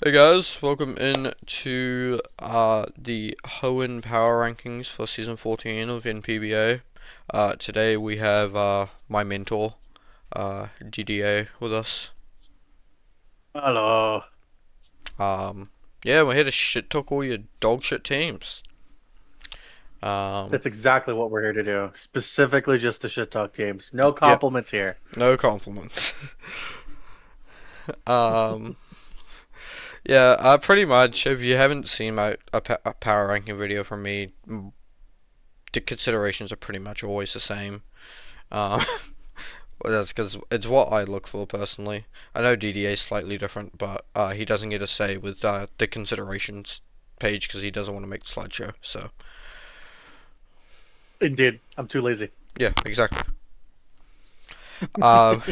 Hey guys, welcome in to the Hoenn Power Rankings for Season 14 of NPBA. Today we have my mentor, DDA, with us. Hello. Yeah, we're here to shit talk all your dog shit teams. Um, That's exactly what we're here to do. Specifically just the shit talk teams. No yep, compliments here. no compliments. um, yeah, pretty much. If you haven't seen a power ranking video from me, the considerations are pretty much always the same. Um, Well, that's because it's what I look for personally. I know DDA is slightly different, but he doesn't get a say with the considerations page because he doesn't want to make the slideshow. So Indeed. I'm too lazy. yeah, exactly. Um,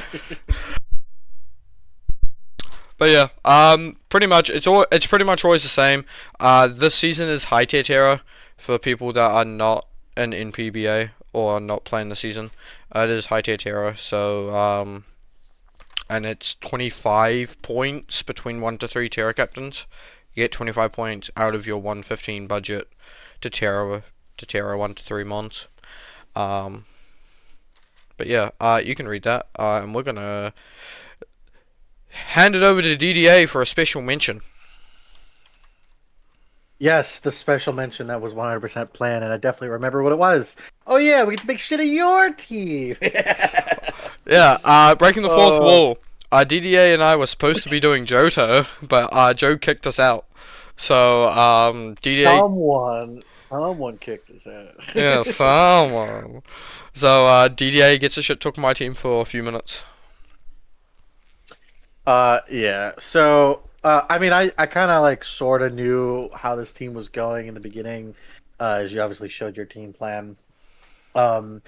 but yeah, pretty much it's pretty much always the same. This season is high tier terror for people that are not in NPBA or are not playing the season. It is high tier terror, so and it's 25 points between 1 to 3 Terra captains. You get 25 points out of your 115 budget to Terra 1 to 3 mons. Um, but yeah, you can read that, and we're gonna hand it over to DDA for a special mention. Yes, the special mention that was 100% planned, and I definitely remember what it was. Oh yeah, we get to make shit of your team. Yeah, breaking the fourth Oh, wall. DDA and I were supposed to be doing Johto, but Joe kicked us out. So DDA, someone kicked his ass. yeah, someone. So DDA gets a shit talk my team for a few minutes. Yeah. So, I mean, I kind of like sort of knew how this team was going in the beginning, as you obviously showed your team plan. Um,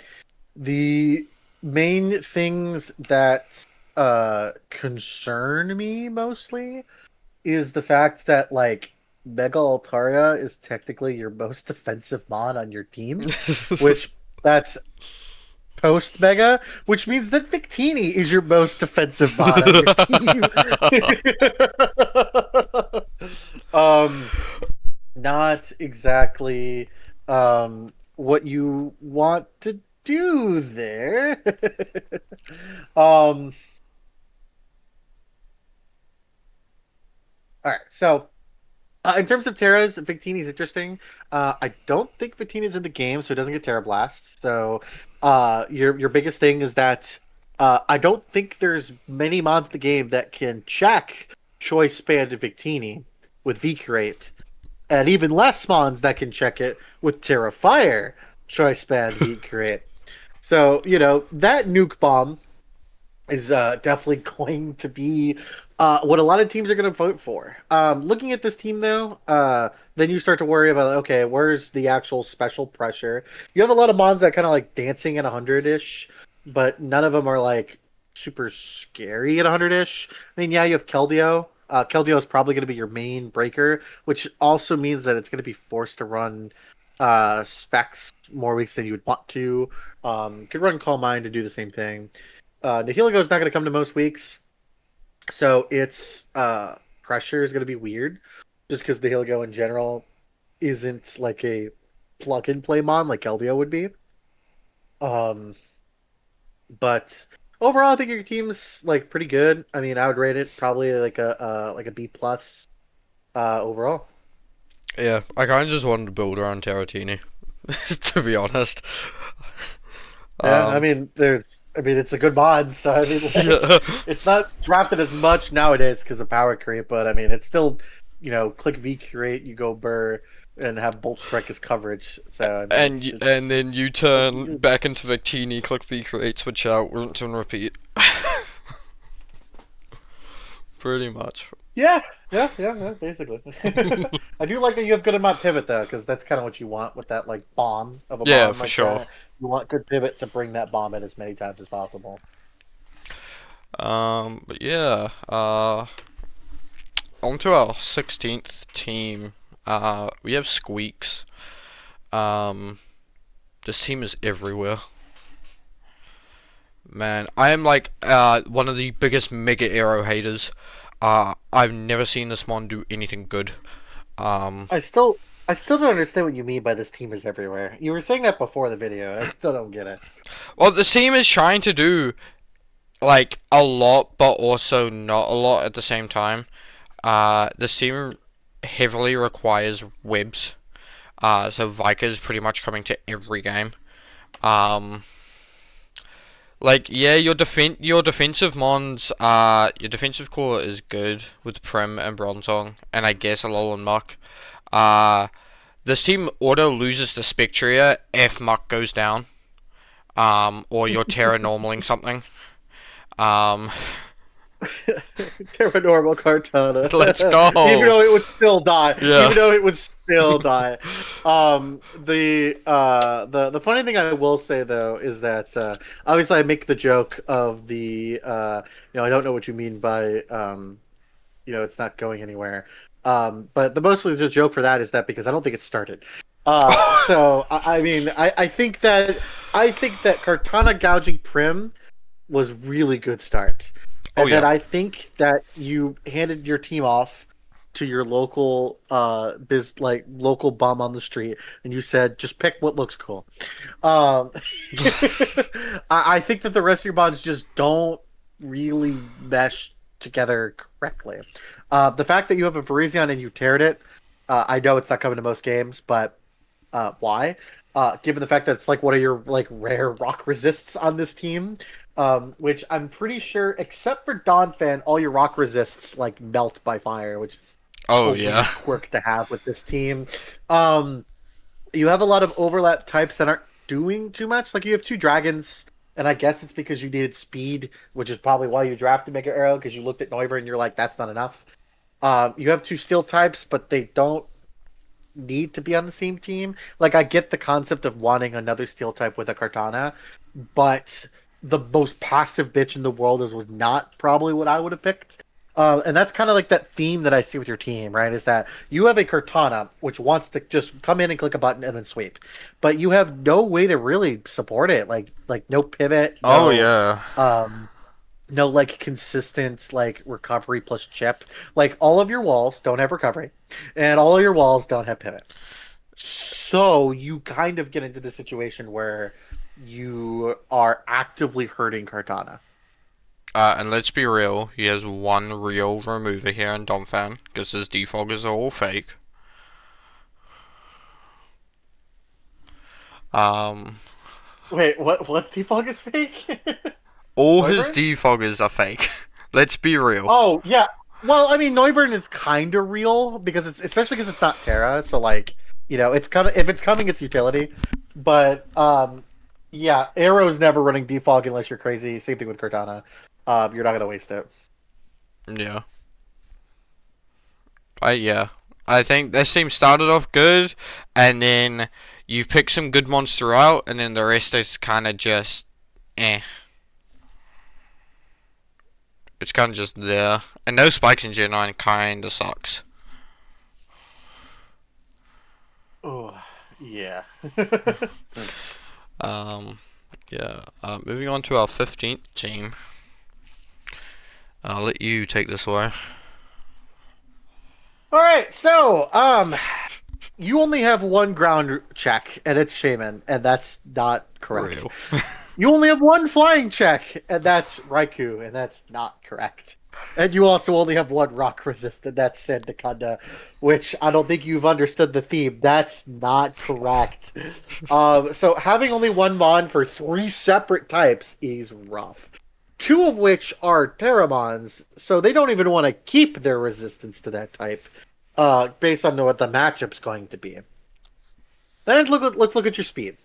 The main things that concern me mostly is the fact that like Mega Altaria is technically your most defensive mon on your team, which that's post Mega, which means that Victini is your most defensive mon on your team. um Not exactly what you want to do there. um all right, so in terms of Terras, Victini's interesting. I don't think Victini's in the game, so it doesn't get Terra Blast. So your biggest thing is that I don't think there's many mods in the game that can check Choice Band and Victini with V-Curate, and even less mons that can check it with Terra Fire, Choice Band, V-Curate. So, that nuke bomb is definitely going to be what a lot of teams are going to vote for. Looking at this team, though, then you start to worry about, okay, where's the actual special pressure? You have a lot of mons that kind of like dancing at 100-ish, but none of them are like super scary at 100-ish. I mean, yeah, you have Keldeo. Keldeo is probably going to be your main breaker, which also means that it's going to be forced to run specs more weeks than you would want to. Could run Call Mine to do the same thing. Nihilego is not going to come to most weeks, so its pressure is going to be weird, just because the Nihilego in general isn't like a plug and play mon like Keldeo would be. Um, but overall, I think your team's like pretty good. I mean, I would rate it probably like a B plus overall. Yeah, I kind of just wanted to build around Terratini, to be honest. Yeah, I Um, mean, it's a good mod, so I mean, like, yeah, it's not drafted as much nowadays because of power creep, but I mean, it's still, click V curate, you go burr, and have bolt strike as coverage. So I mean, and it's and it's then it's you looking turn good. back into Victini, click V create, switch out, rinse and repeat. Pretty much. Yeah, yeah, basically. I do like that you have good amount pivot though, because that's kind of what you want with that like bomb of a Yeah, mon for like sure. that. You want good pivot to bring that bomb in as many times as possible. But yeah. On to our 16th team. We have Squeaks. Um, this team is everywhere. Man, I am like one of the biggest Mega Arrow haters. I've never seen this mon do anything good. Um, I still I still don't understand what you mean by this team is everywhere. You were saying that before the video, and I still don't get it. well, the team is trying to do like a lot, but also not a lot at the same time. This team heavily requires webs. So Viker's pretty much coming to every game. Um, like yeah, your defensive mons, your defensive core is good with Prim and Bronzong, and I guess a Lol and Muck. Uh, this team auto loses to Spectria if Muck goes down. Or you're Terra normaling something. Um, Terranormal Cartana. let's Even go. though it would still die. Yeah. Even though it would still die. The funny thing I will say though is that obviously I make the joke of I don't know what you mean by it's not going anywhere. But the mostly the joke for that is that because I don't think it started. I think that Cartana gouging Prim was really good start. Oh And then yeah. I think that you handed your team off to your local local bum on the street, and you said, "Just pick what looks cool." Um, I think that the rest of your bonds just don't really mesh together correctly. The fact that you have a Virizion and you teared it, I know it's not coming to most games, but why? Given the fact that it's like one of your like rare rock resists on this team, which I'm pretty sure, except for Donphan, all your rock resists like melt by fire, which is a Oh weird yeah. quirk to have with this team. You have a lot of overlap types that aren't doing too much. Like you have two dragons, and I guess it's because you needed speed, which is probably why you drafted Mega Arrow because you looked at Noiver and you're like, that's not enough. You have two steel types, but they don't need to be on the same team. Like I get the concept of wanting another steel type with a Kartana, but the most passive bitch in the world was not probably what I would have picked. And that's kind of like that theme that I see with your team, right? Is that you have a Cortana which wants to just come in and click a button and then sweep, but you have no way to really support it. Like no pivot, Oh yeah. um, no like consistent like recovery plus chip. Like all of your walls don't have recovery, and all of your walls don't have pivot. So you kind of get into the situation where you are actively hurting Cartana. And let's be real, he has one real remover here in Domfan, because his defoggers are all fake. Um, Wait, what? What defog is fake? all his Wyvern? defoggers are fake. Let's be real. Oh yeah. Well, I mean, Neuburn is kind of real because it's especially because it's not Terra. So like, it's kind of if it's coming, it's utility. But yeah, Arrow's never running defog unless you're crazy. Same thing with Cortana. You're not gonna waste it. Yeah. Yeah. I think this team started off good, and then you've picked some good monster out, and then the rest is kind of just, eh. It's kind of just there. And no spikes in Gen 9 kind of sucks. Oh, yeah. Um, yeah. Moving on to our 15th team. I'll let you take this away. All right, so you only have one ground check, and it's Shaman, and that's not correct. Real. You only have one flying check, and that's Raikou, and that's not correct. And you also only have one rock resist, and that's Sandakanda, which I don't think you've understood the theme. That's not correct. So having only one mon for three separate types is rough. Two of which are Terramons, so they don't even want to keep their resistance to that type, based on what the matchup's going to be. Then let's look at your speed.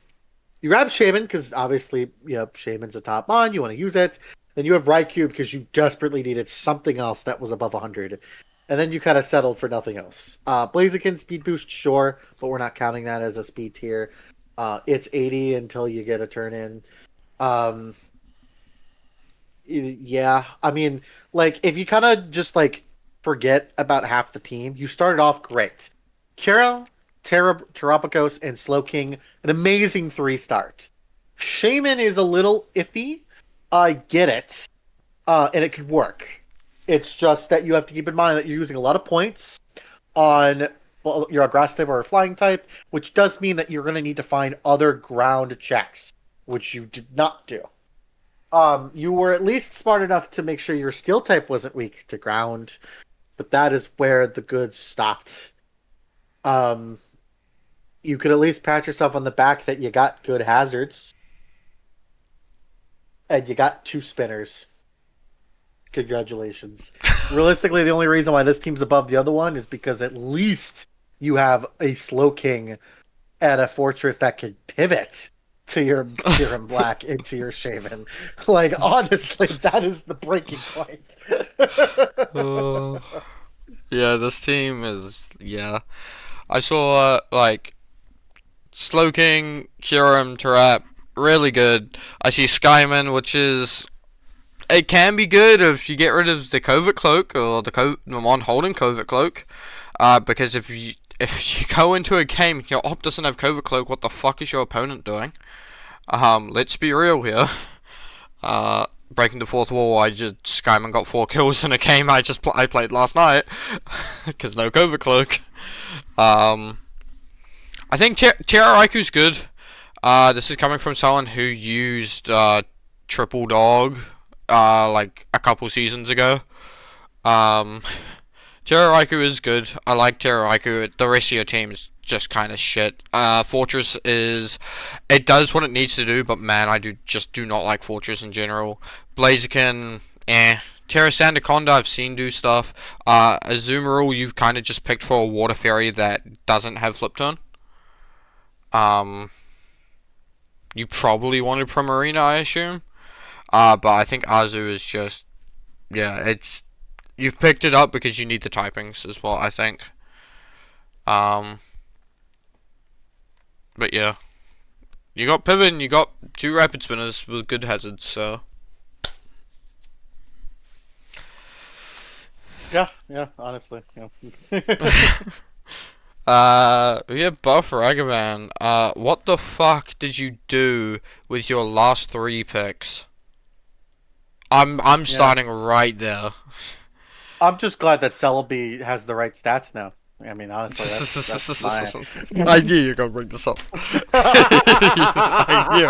You grab Shaman because obviously, Shaman's a top mon. You want to use it. Then you have Raikou because you desperately needed something else that was above 100. And then you kind of settled for nothing else. Blaziken speed boost, sure, but we're not counting that as a speed tier. It's 80 until you get a turn in. Yeah, I mean, like if you kind of just like forget about half the team, you started off great. Kira, Terapagos, and Slowking, an amazing 3 start. Shaman is a little iffy. I get it, and it could work. It's just that you have to keep in mind that you're using a lot of points on, well, you're a grass type or a flying type, which does mean that you're going to need to find other ground checks, which you did not do. You were at least smart enough to make sure your steel type wasn't weak to ground, but that is where the goods stopped. Um, you could at least pat yourself on the back that you got good hazards and you got two spinners. Congratulations. Realistically, the only reason why this team's above the other one is because at least you have a slow king and a fortress that can pivot to your Kieran Black into your Shaman. Like, honestly, that is the breaking point. Uh, yeah, this team is yeah. I saw like Slowking, Kyurem, Tarap, really good. I see Skyman, which is it can be good if you get rid of the covert cloak or the one holding covert cloak. Because if you go into a game your op doesn't have covert cloak, what the fuck is your opponent doing? Let's be real here. Breaking the fourth wall, Skyman got 4 kills in a game I played last night because no covert cloak. I think Terraraiku's good. This is coming from someone who used triple dog like a couple seasons ago. Um, Terraraiku is good. I like Terraraiku. The rest of your team is just kind of shit. Fortress it does what it needs to do, but man, I do not like Fortress in general. Blaziken, eh. Terra Sandaconda, I've seen do stuff. Azumarill, you've kind of just picked for a water fairy that doesn't have flip turn. You probably wanted Primarina, I assume. But I think Azu is just, yeah, you've picked it up because you need the typings as well, I think. But yeah, you got pivot and you got 2 rapid spinners with good hazards, so. Yeah, honestly, yeah. Yeah, Buff Ragavan. What the fuck did you do with your last 3 picks? I'm Yeah. starting right there. I'm just glad that Celebi has the right stats now. I mean, honestly, that's my. I knew you were gonna bring this up. I knew.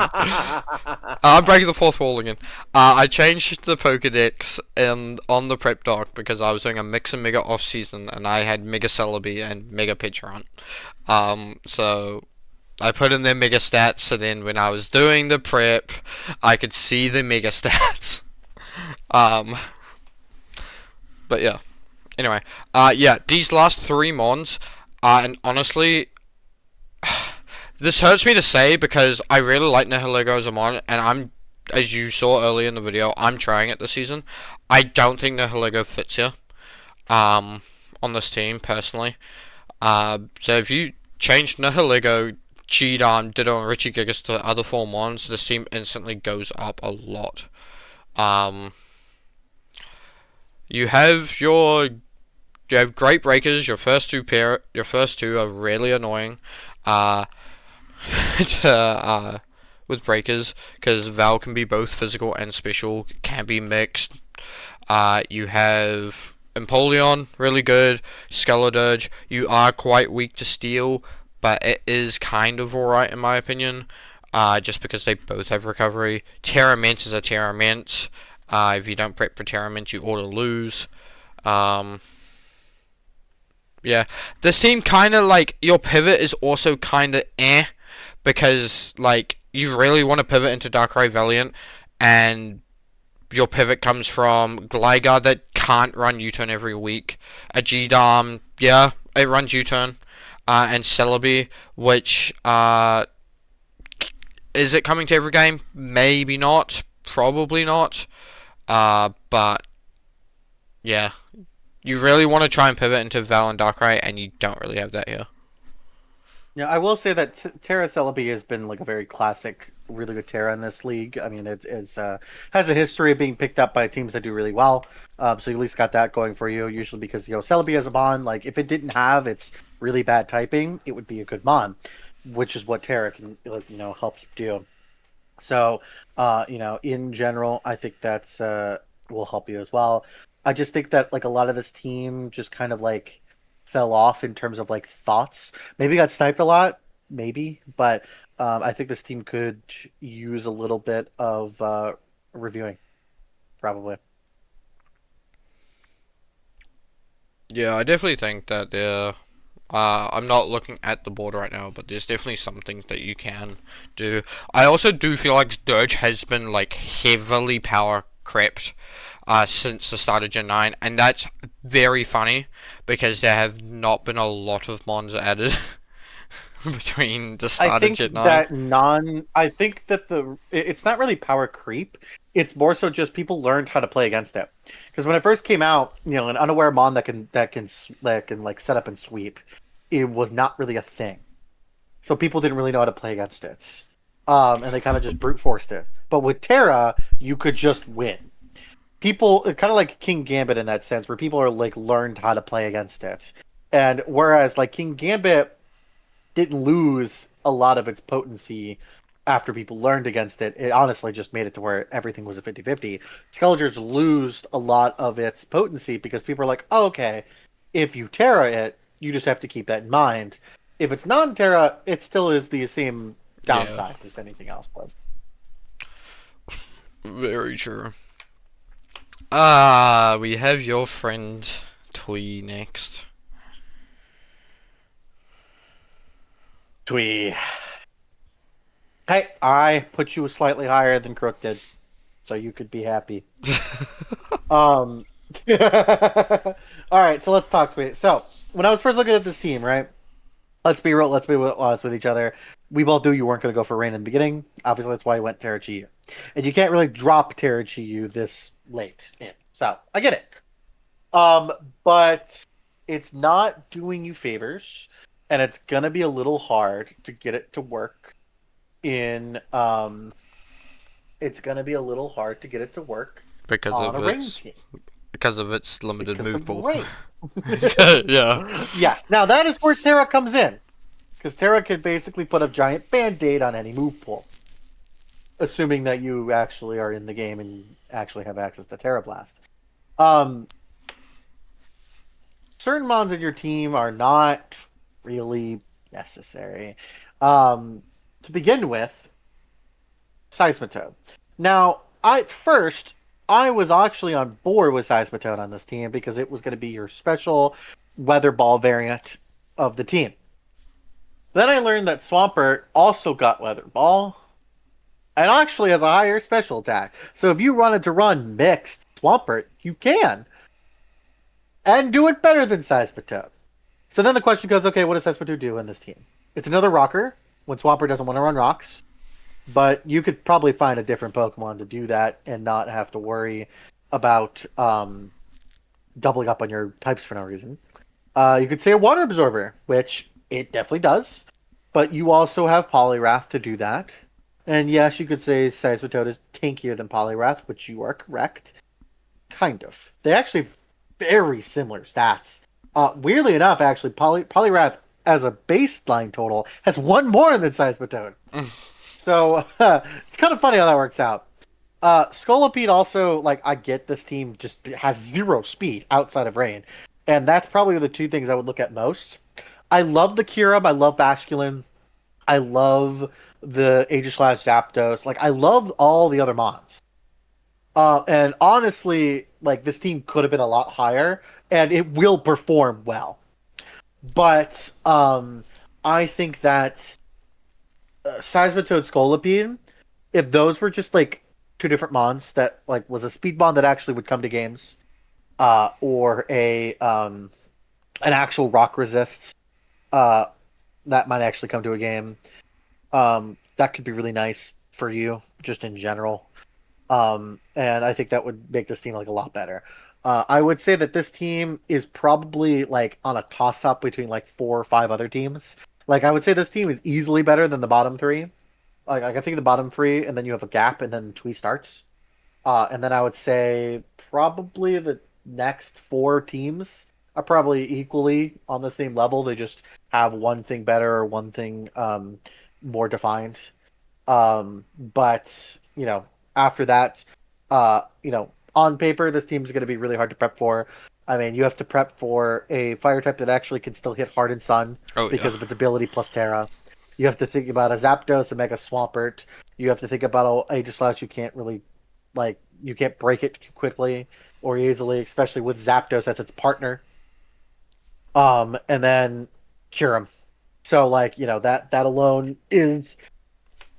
I'm breaking the fourth wall again. I changed the Pokedex and on the prep doc because I was doing a mix and mega off season and I had Mega Celebi and Mega Pidgeot. So I put in their mega stats, so then when I was doing the prep, I could see the mega stats. But yeah. Anyway, yeah, these last 3 mons, and honestly, this hurts me to say because I really like Nihilego as a mon, and as you saw earlier in the video, I'm trying it this season. I don't think Nihilego fits here, on this team, personally. So if you change Nihilego, Cheedarm, Ditto, and Richie Gigas to other 4 mons, this team instantly goes up a lot. You have Great Breakers. Your first two are really annoying. With Breakers, because Val can be both physical and special, can be mixed. You have Empoleon, really good. Skeledirge, you are quite weak to Steel, but it is kind of alright in my opinion. Just because they both have recovery. Terramint is a Terramint. If you don't prep for Terramint, you auto lose. Yeah, this team kind of like your pivot is also kind of because like you really want to pivot into Darkrai Valiant, and your pivot comes from Gligar that can't run U-turn every week. A G-Darm, yeah, it runs U-turn, and Celebi, which is it coming to every game? Maybe not, probably not, but yeah. You really want to try and pivot into Val and Darkrai, and you don't really have that here. Yeah, I will say that Terra Celebi has been like a very classic, really good Terra in this league. I mean, it's has a history of being picked up by teams that do really well. So you at least got that going for you. Usually because Celebi has a mon. Like if it didn't have its really bad typing, it would be a good mon, which is what Terra can help you do. So in general, I think that's will help you as well. I just think that like a lot of this team just kind of like fell off in terms of like thoughts. Maybe got sniped a lot, maybe, but I think this team could use a little bit of reviewing, probably. Yeah, I definitely think that there. I'm not looking at the board right now, but there's definitely some things that you can do. I also do feel like Dirge has been like heavily power crept since the start of Gen 9, and that's very funny because there have not been a lot of mons added between the I start of think Gen 9. that I think that it's not really power creep. It's more so just people learned how to play against it. Because when it first came out, an unaware mon that can like set up and sweep, it was not really a thing. So people didn't really know how to play against it. And they kind of just brute forced it. But with Terra, you could just win. People kind of like King Gambit in that sense, where people are like learned how to play against it. And whereas like King Gambit didn't lose a lot of its potency after people learned against it. It honestly just made it to where everything was a 50-50. Skelligers lose a lot of its potency because people are like, oh, okay, if you Terra it, you just have to keep that in mind. If it's non-Terra, it still is the same Yeah, downsides as anything else. But very true. We have your friend Twee next. Twee. Hey, I put you slightly higher than Crook did, so you could be happy. Um, all right, so let's talk Twee. So when I was first looking at this team, right? Let's be real. Let's be honest with each other. We both knew you weren't going to go for Rain in the beginning. Obviously, that's why you went Terra and you can't really drop Terra this late in. So I get it. Um, but it's not doing you favors, and it's gonna be a little hard to get it to work in. It's gonna be a little hard to get it to work because on of a Rain its team limited because move of pool. Rain. Yeah. Yes. Now that is where Terra comes in. Because Terra can basically put a giant band-aid on any move pool, assuming that you actually are in the game and actually have access to Terra Blast. Um, certain mons in your team are not really necessary. Um, to begin with, Seismitoad. Now, I was actually on board with Seismitoad on this team because it was going to be your special Weather Ball variant of the team. Then I learned that Swampert also got Weather Ball and actually has a higher special attack. So if you wanted to run mixed Swampert, you can. And do it better than Seismitoad. So then the question goes, okay, what does Seismitoad do in this team? It's another rocker when Swampert doesn't want to run rocks. But you could probably find a different Pokemon to do that and not have to worry about doubling up on your types for no reason. You could say a Water Absorber, which it definitely does. But you also have Poliwrath to do that. And yes, you could say Seismitoad is tankier than Poliwrath, which you are correct. Kind of. They actually have very similar stats. Weirdly enough, actually, Poliwrath as a baseline total has one more than Seismitoad. So it's kind of funny how that works out. Scolipede also, like, I get this team just has zero speed outside of Rain. And that's probably the two things I would look at most. I love the Kyurem. I love Basculin. I love the Aegislash Zapdos. Like, I love all the other mons. And honestly, like, this team could have been a lot higher, and it will perform well. But I think that Seismitoad Scolipede, if those were just like two different mons that like was a speed mon that actually would come to games, or a an actual rock resist, uh, that might actually come to a game. That could be really nice for you just in general. And I think that would make this team like a lot better. I would say that this team is probably like on a toss up between like 4 or 5 other teams. Like I would say this team is easily better than the bottom three. Like I think the bottom three, and then you have a gap, and then Twee starts. And then I would say probably the next 4 teams are probably equally on the same level. They just have one thing better or one thing more But after that, on paper, this team's going to be really hard to prep for. I mean, you have to prep for a fire type that actually can still hit hard and sun Oh yeah. because of its ability plus Terra. You have to think about a Zapdos, a Mega Swampert. You have to think about a Aegislash you can't really, like, you can't break it quickly or easily, especially with Zapdos as its partner. And then Kyurem. So, like, that alone is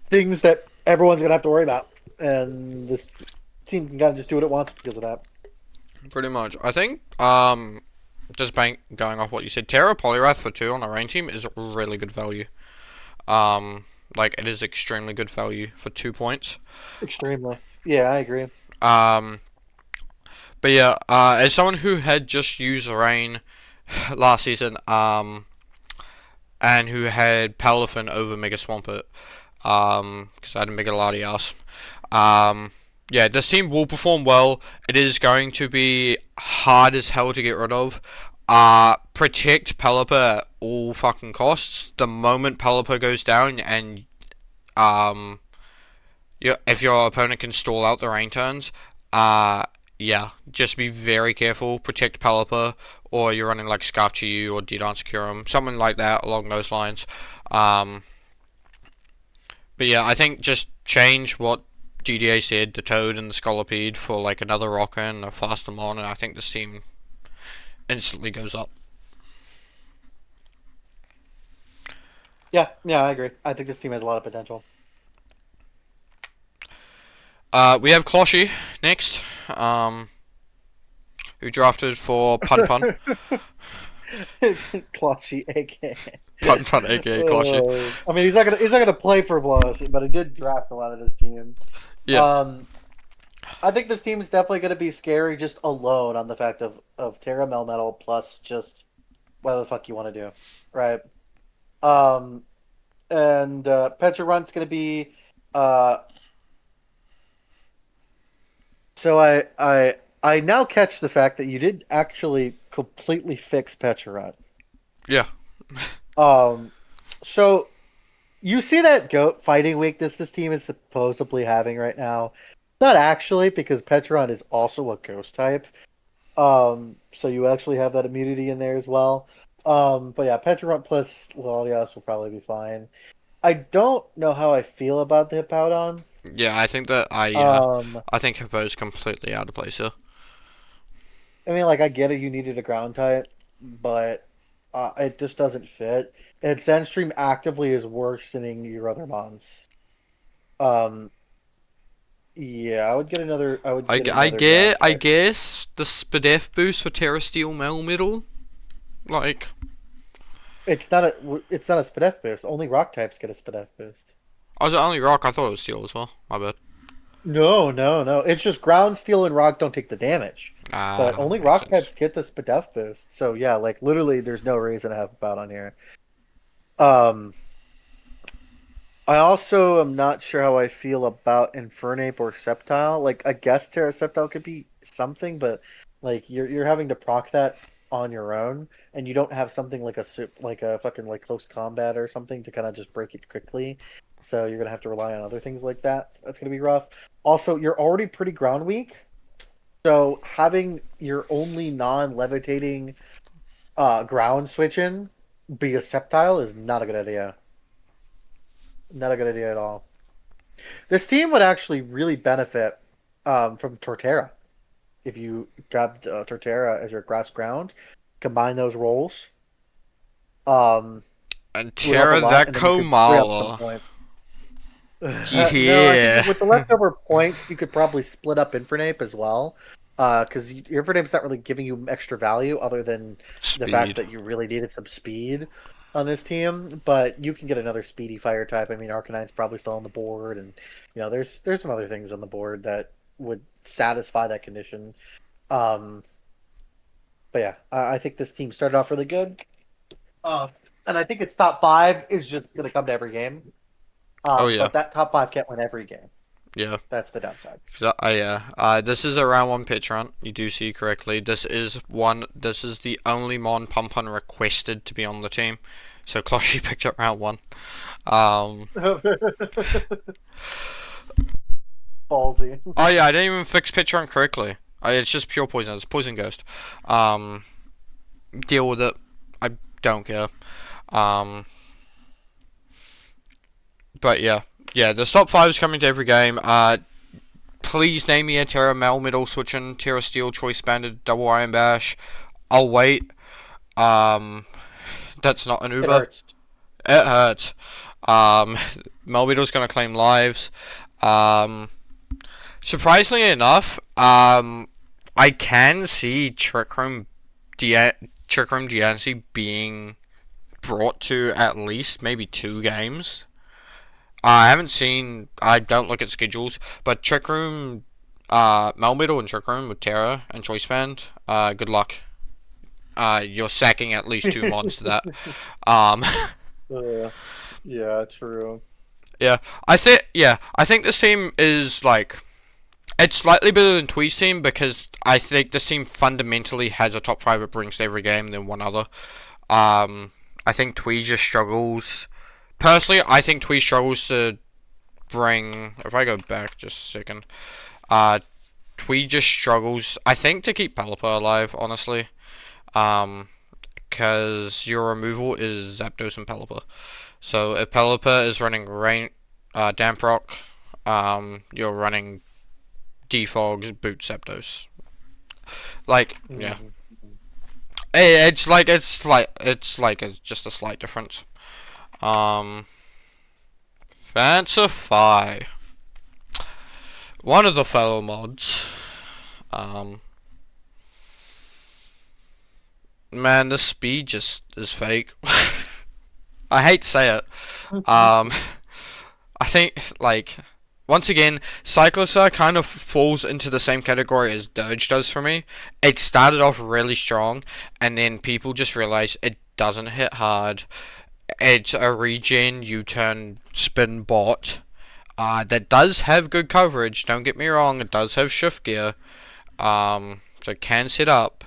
things that everyone's going to have to worry about. And this team can kind of just do what it wants because of that. Pretty much. I think just going off what you said, Terra Poliwrath for 2 on a rain team is really good value. Like it is extremely good value for 2 points. Extremely. Yeah, I agree. But yeah, as someone who had just used rain last season, and who had Palafin over Mega Swampert, because I had a Mega Latias, yeah, this team will perform well. It is going to be hard as hell to get rid of. Protect Pelipper at all fucking costs. The moment Pelipper goes down and if your opponent can stall out the rain turns, yeah, just be very careful. Protect Pelipper, or you're running like Scarf GU or D-Dance Kyurem, something like that along those lines. But yeah, I think just change what DDA said, the Toad and the Scolipede, for like another Rocker and a faster Mon, and I think this team instantly goes up. Yeah, I agree. I think this team has a lot of potential. We have Closhy next, who drafted for Pun Pun. Closhy, aka Pun Pun, aka Closhy. I mean, he's not gonna play for Bloss, but he did draft a lot of this team. Yeah. I think this team is definitely gonna be scary just alone on the fact of Terra Melmetal plus just whatever the fuck you want to do, right? And Petra Runt's gonna be So I now catch the fact that you did actually completely fix Petra Yeah. Runt. So you see that goat fighting weakness this team is supposedly having right now. Not actually, because Petra Runt is also a ghost type. So you actually have that immunity in there as well. But yeah, Petra Runt plus Latias will probably be fine. I don't know how I feel about the Hippowdon. Yeah, I think that I think Hippo's completely out of place here. I mean, like, I get it, you needed a ground type, but it just doesn't fit. And Zenstream actively is worsening your other mons. Yeah, I would get another. I guess the Spadef boost for Terra Steel Mel Middle, like It's not a Spadef boost. Only rock types get a Spadef boost. oh, was it only rock? I thought it was steel as well. My bad. No. It's just ground, steel, and rock don't take the damage. But only rock Makes sense. types get the Spadef boost. So yeah, like literally, there's no reason to have about on here. Um, I also am not sure how I feel about Infernape or Sceptile. Like, I guess Terra Sceptile could be something, but like you're having to proc that on your own, and you don't have something like a fucking like close combat or something to kind of just break it quickly. So you're gonna have to rely on other things like that. So that's gonna be rough. Also, you're already pretty ground weak, so having your only non-levitating ground switch in be a Sceptile is not a good idea. Not a good idea at all. This team would actually really benefit from Torterra. If you grabbed Torterra as your grass ground, combine those roles. And Would help a Terra lot, that and then you could free up some Komala. point. No, I Yeah. think with the leftover points, you could probably split up Infernape as well. Because Infernape's not really giving you extra value other than the fact Speed. that you really needed some speed on this team. But you can get another speedy fire type. I mean, Arcanine's probably still on the board, and there's some other things on the board that would satisfy that condition. But yeah, I think this team started off really good. And I think its top five is just going to come to every game. Oh yeah. But that top five can't win every game. Yeah. That's the downside. This is a round one pitch run. You do see correctly. This is the only Mon Pump Hun requested to be on the team. So Closhy picked up round one. Ballsy. Oh yeah, I didn't even fix pitch run correctly. It's just pure poison. It's poison ghost. Um, Deal with it. I don't care. Um, but yeah, yeah. The top five is coming to every game. Please name me a Terra Mel middle switching Terra Steel Choice Banded Double Iron Bash. I'll wait. Um, that's not an It Uber. hurts. It hurts. Um, Melvito's gonna claim lives. Um, Surprisingly enough, I can see Trick Room DNC being brought to at least maybe 2 games. I haven't seen. I don't look at schedules, but Trick Room, Melmetal and Trick Room with Terra and Choice Band. Good luck. You're sacking at least 2 mods to that. Um, Uh, yeah, true. yeah, I think this team is like it's slightly better than Twee's team because I think this team fundamentally has a top five it brings to every game than one other. I think Twee just struggles. Personally, I think Twee struggles to bring. If I go back just a second, Twee just struggles. I think to keep Pelipper alive, honestly. Um, because your removal is Zapdos and Pelipper. So if Pelipper is running Damp Rock, you're running Defog, Boot, Zapdos. Like, yeah. Mhm. It's just a slight difference. Um, Fancify. One of the fellow mods. Um, Man, the speed just is fake. I hate to say it. Um, I think, like, once again, Cyclosa kind of falls into the same category as Dirge does for me. It started off really strong, and then people just realized it doesn't hit hard. It's a regen U-turn spin bot that does have good coverage. Don't get me wrong, it does have shift gear, so it can sit up.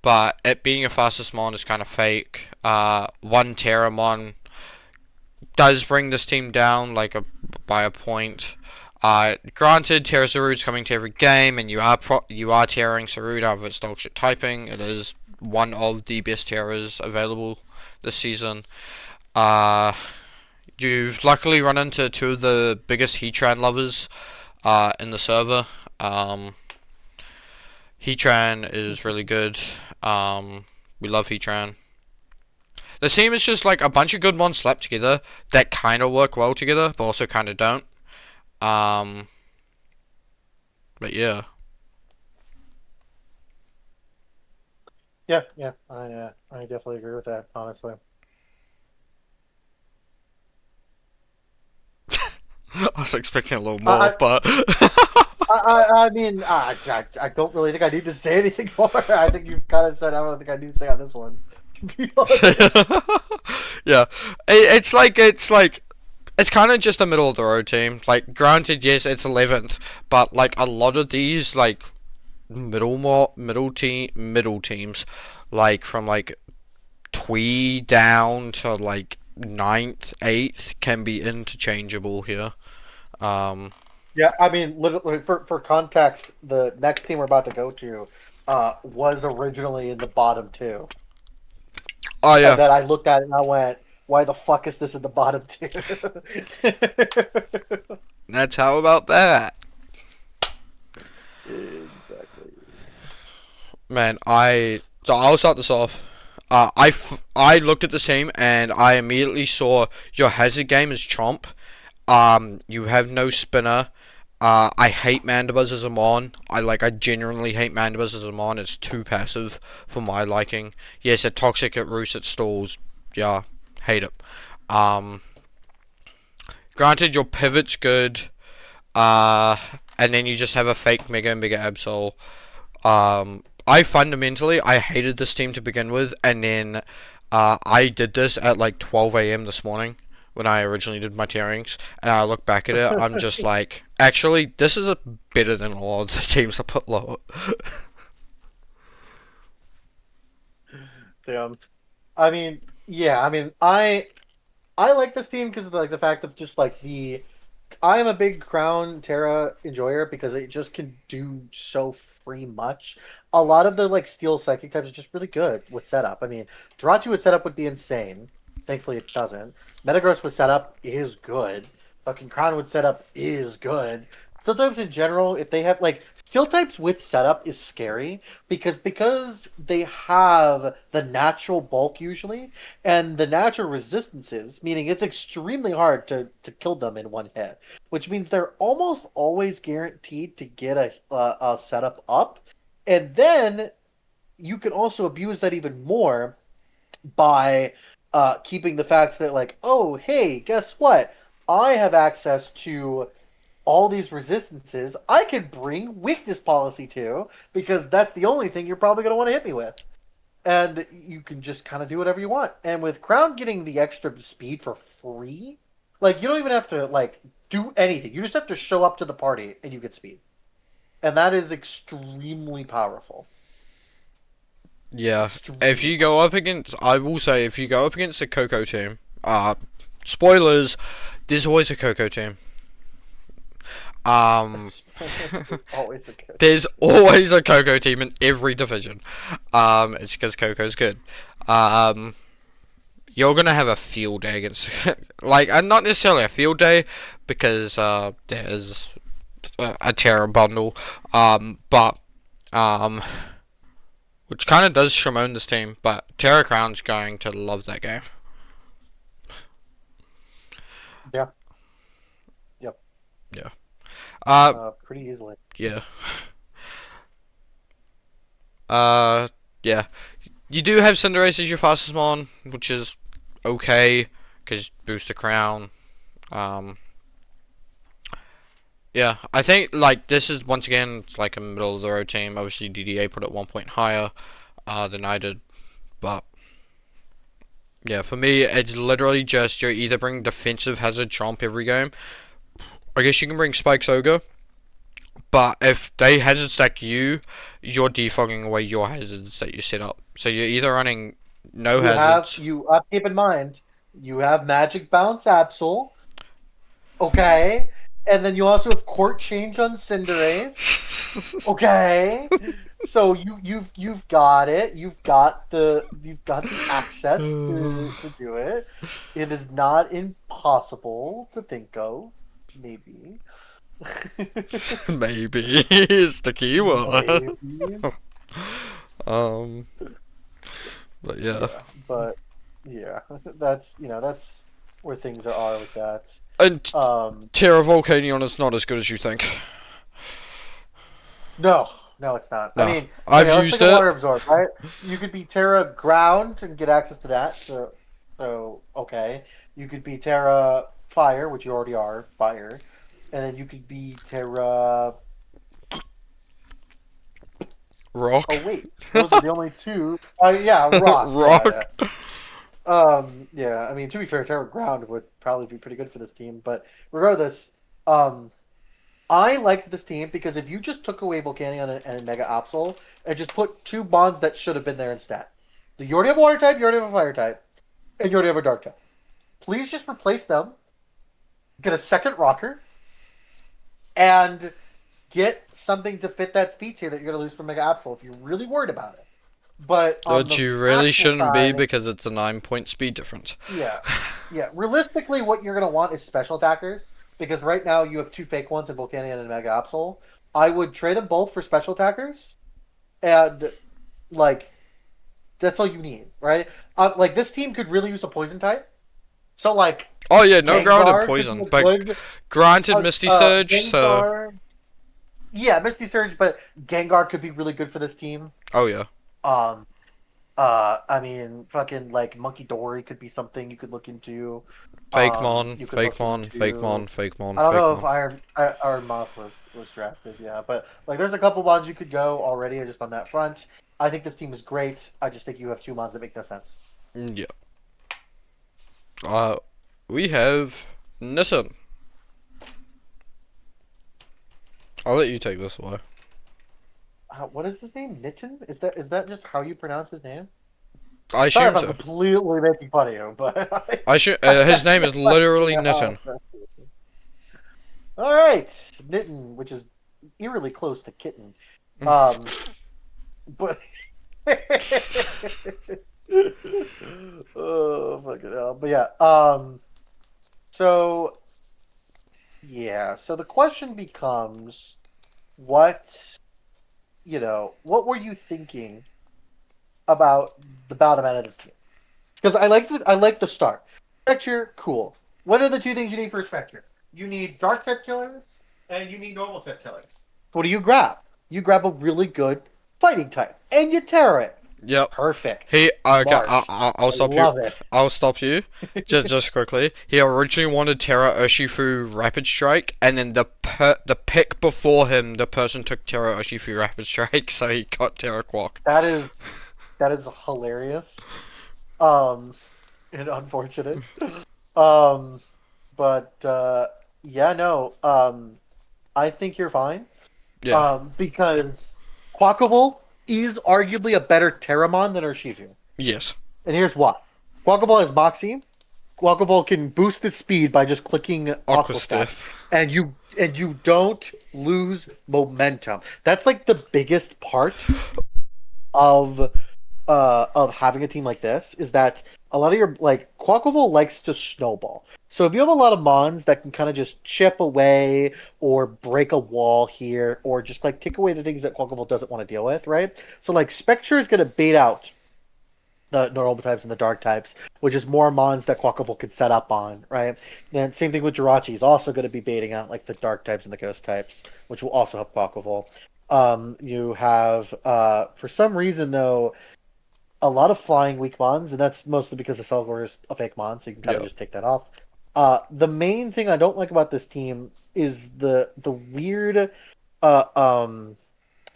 But it being a fastest mon is kind of fake. One Terramon does bring this team down by a point. Granted, Terra Zarude's coming to every game, and you are tearing Zarude out of its dog shit typing. It is one of the best Terras available this season. Uh, you've luckily run into two of the biggest Heatran lovers in the server. Heatran is really good. We love Heatran. The team is just like a bunch of good ones slapped together that kind of work well together, but also kind of don't. Um, but yeah. Yeah, yeah, I definitely agree with that. Honestly, I was expecting a little I, more, but I mean, I don't really think I need to say anything more. I think you've kind of said everything I need to say on this one. To be honest. yeah, it's kind of just a middle of the road team. Like, granted, yes, it's 11th, but like a lot of these middle teams, like from like Twee down to like ninth, 8th, can be interchangeable here. Um, Yeah, I mean, literally for context, the next team we're about to go to was originally in the bottom two, oh and yeah, then I looked at it and I went, "Why the fuck is this in the bottom two?" that's how about that. Exactly. Man, I'll start this off. I looked at the team and I immediately saw your hazard game is Chomp. You have no spinner. I hate Mandibuzz as a mon. I genuinely hate Mandibuzz as a mon. It's too passive for my liking. Yes, it's toxic, it roosts, it stalls. Yeah, hate it. Um, Granted, your pivot's good. Uh, and then you just have a fake Mega and Mega Absol. I hated this team to begin with, and then I did this at like 12 a.m. this morning when I originally did my tearings, and I look back at it, I'm just like, actually, this is better than a lot of the teams I put lower. Damn. I mean, yeah. I mean, I like this team because of the fact of just like the I am a big Crown Terra enjoyer because it just can do so free much. A lot of the like steel psychic types are just really good with setup. I mean, Draw 2 with setup would be insane. Thankfully it doesn't. Metagross with setup is good. Fucking Crown with setup is good. Steel types in general, if they have like steel types with setup is scary because they have the natural bulk usually and the natural resistances, meaning it's extremely hard to kill them in one hit, which means they're almost always guaranteed to get a setup up. And then you can also abuse that even more by keeping the fact that, like, oh, hey, guess what? I have access to all these resistances. I could bring weakness policy to because that's the only thing you're probably going to want to hit me with. And you can just kind of do whatever you want. And with Crown getting the extra speed for free, like, you don't even have to, like, do anything. You just have to show up to the party and you get speed. And that is extremely powerful. Yeah, if Extremely. you go up against, I will say, if you go up against a Coco team, spoilers, there's always a Coco team. Um, There's always a good. there's always a Coco team in every division. It's because Coco's good. Um, you're gonna have a field day against, like, not necessarily a field day, because there's a Terra bundle. But um, which kind of does Shimon this team, but Terra Crown's going to love that game. Yeah. Yep. Yeah. Uh, Pretty easily. yeah. Uh, yeah. You do have Cinderace as your fastest mon, which is okay, because boost the crown. Um, yeah, I think, like, this is, once again, it's like a middle of the road team. Obviously, DDA put it 1 point higher than I did, but yeah, for me, it's literally just, you either bring defensive hazard chomp every game. I guess you can bring Spike's Ogre, but if they hazard stack you, you're defogging away your hazards that you set up. So you're either running no hazards. You have keep in mind you have Magic Bounce Absol, okay, and then you also have Court Change on Cinderace, okay. So you've got it. You've got the access to do it. It is not impossible to think of. Maybe. Maybe is the key word. Maybe. um, but yeah. Yeah, but yeah, that's where things are with that. And Um, Terra Volcanion is not as good as you think. no, no, it's not. No, I mean, I've okay, let's used take a it. water absorb, right? You could be Terra Ground and get access to that. So okay. You could be Terra Fire, which you already are, Fire, and then you could be Terra. Rock. Oh wait, those are the only two. Oh yeah, Rock. Rock. Yeah, yeah. Yeah, I mean, to be fair, Terra Ground would probably be pretty good for this team, but regardless, I liked this team because if you just took away Volcanion and Mega Absol and just put two bonds that should have been there instead, you already have a Water type, you already have a Fire type, and you already have a Dark type. Please just replace them, get a second Rocker, and get something to fit that speed tier that you're going to lose from Mega Absol if you're really worried about it. But on Which the you really actual shouldn't be side, because it's a 9 point speed difference. yeah, yeah. Realistically, what you're gonna want is special attackers because right now you have two fake ones in Volcanion and Mega Absol. I would trade them both for special attackers, and like that's all you need, right? Like this team could really use a poison type. So like, Oh yeah, no grounded Gengar poison, could be but good. granted Misty Surge. So Gengar, yeah, Misty Surge, but Gengar could be really good for this team. oh yeah, Um, I mean, fucking like Monkey Dory could be something you could look into. fake mon, You could fake look mon, into. fake mon, fake mon, I don't fake know if mon. Iron Moth was drafted, yeah, but like there's a couple bonds you could go already just on that front. I think this team is great. I just think you have two bonds that make no sense. Yeah. We have Nissan. I'll let you take this away. What is his name? Nitten? Is that just how you pronounce his name? I Sorry assume if I'm so. completely making fun of you, but I should. His name is literally Yeah. Nissan. All right, Nitten, which is eerily close to kitten. Um, but oh fucking hell. But yeah. So yeah. So the question becomes, what what were you thinking about the bottom end of this team? Because I like the start. Spectre, cool. What are the two things you need for a Spectre? You need dark type killers and you need normal type killers. What do you grab? You grab a really good fighting type and you tear it. Yep. Perfect. He okay. Smart. I'll I stop you. love it. I'll stop you. Just quickly. He originally wanted Terra Urshifu Rapid Strike, and then the pick before him, the person took Terra Urshifu Rapid Strike, so he got Terra Quark. That is hilarious. Um and unfortunate. Um but yeah, no. I think you're fine. Yeah. Because Quackable is arguably a better Terramon than Urshifu. Yes. And here's why. Quackable has Moxie. Quackable can boost its speed by just clicking Aqua Aqua Staff. Stiff. And you don't lose momentum. That's like the biggest part of having a team like this, is that a lot of your, like, Quackable likes to snowball. So if you have a lot of mons that can kind of just chip away or break a wall here, or just like take away the things that Quackable doesn't want to deal with, right? So like Spectre is going to bait out the normal types and the dark types, which is more mons that Quackable could set up on, right? Then same thing with Jirachi, is also going to be baiting out like the dark types and the ghost types, which will also help Quackable. You have for some reason though a lot of flying weak mons, and that's mostly because the Selgor is a fake mon, so you can kind of Yep. just take that off. The main thing I don't like about this team is the weird uh, um,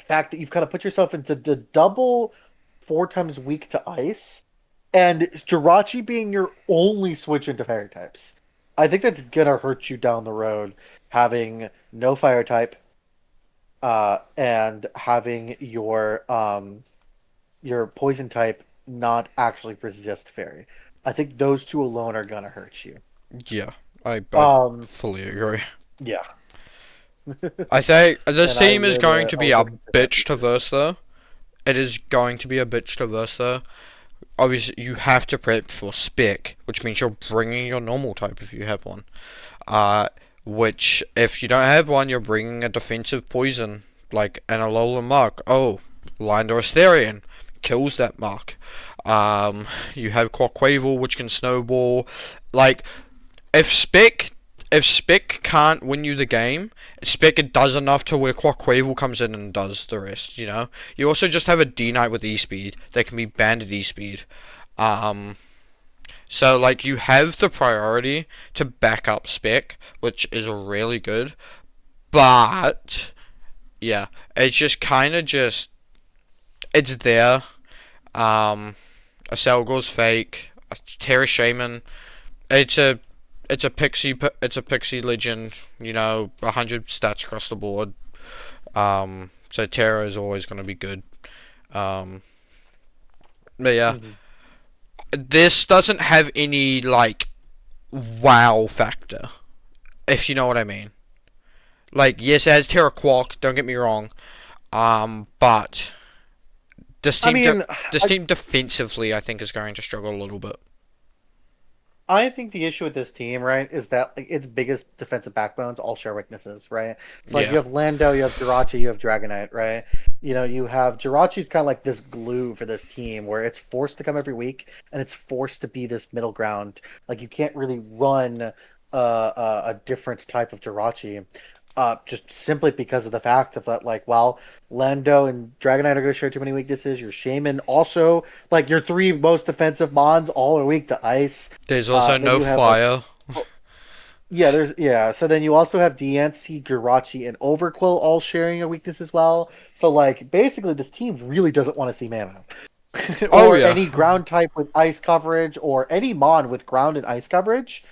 fact that you've kind of put yourself into the double 4 times weak to ice, and Jirachi being your only switch into fire types. I think that's gonna hurt you down the road, having no fire type, and having your poison type not actually resist fairy. I think those two alone are gonna hurt you. Yeah. I Um, fully agree. yeah, I think this and I team is would going uh, to I be would a look into that. bitch to verse though. It is going to be a bitch to verse though. Obviously, you have to prep for spec, which means you're bringing your normal type if you have one. Uh, which if you don't have one, you're bringing a defensive poison like an Alolan Mark. Oh, Lindor Asterion kills that mark. You have Quaquaval, which can snowball. Like if spec if Spec can't win you the game, Spec it does enough to where Quaquaval comes in and does the rest, you know? You also just have a D-Knight with E-Speed that can be banned at E-Speed. Um, so, like, you have the priority to back up Spec, which is really good. But, yeah, it's just kind of just... It's there. Um, a Selgor's fake. A Terra Shaman. It's a it's a pixie legend, 100 stats across the board. So Terra is always going to be good. Um, but yeah, Mhm. this doesn't have any like wow factor, if you know what I mean. Like, yes, it has Terra Quark. Don't get me wrong. But this I team mean, this team defensively, I think, is going to struggle a little bit. I think the issue with this team, right, is that like its biggest defensive backbones all share weaknesses, right? So like you Yeah, have Lando, you have Jirachi, you have Dragonite, right? You have Jirachi's kind of like this glue for this team where it's forced to come every week and it's forced to be this middle ground. Like you can't really run a different type of Jirachi, just simply because of the fact of that, like, well, Lando and Dragonite are going to share too many weaknesses. Your Shaman also, like, your three most defensive mons all are weak to ice. there's also Then no you have like, fire. oh, yeah, yeah. So then you also have Diancie, Garachi, and Overquill all sharing a weakness as well. So like basically, this team really doesn't want to see Mamo Oh or yeah, any ground type with ice coverage or any mon with ground and ice coverage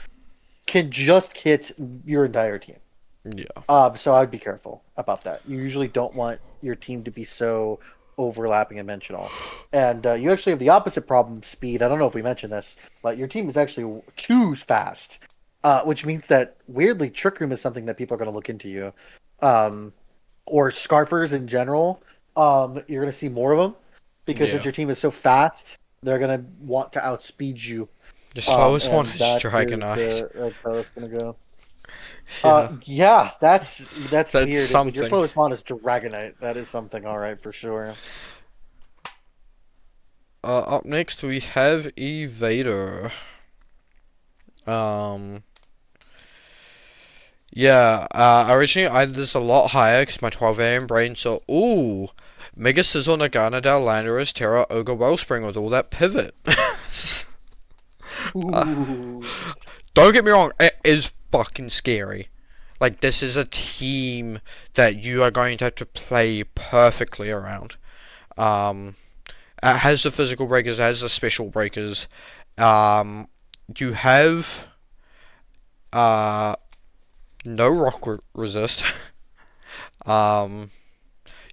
can just hit your entire team. yeah, So I'd be careful about that. You usually don't want your team to be so overlapping and dimensional. And you actually have the opposite problem, speed. I don't know if we mentioned this, but your team is actually too fast. which means that weirdly Trick Room is something that people are going to look into you, um, or Scarfers in general. You're going to see more of them because since Yeah. your team is so fast, they're going to want to outspeed you. The slowest one And is that Dragon is Eyes. that's how it's going to go. Yeah. Yeah, that's That's weird. When your something. slowest mon is Dragonite, that is something, all right, for sure. Up next we have Evader. Um, yeah, originally I had this a lot higher because my 12 AM brain saw, ooh, Mega Sizzle, Nagana, Landorus, Terra, Ogre, Wellspring with all that pivot. Ooh. Don't get me wrong, it is fucking scary. Like, this is a team that you are going to have to play perfectly around. Um, it has the physical breakers, it has the special breakers. You have, uh, no rock resist. um,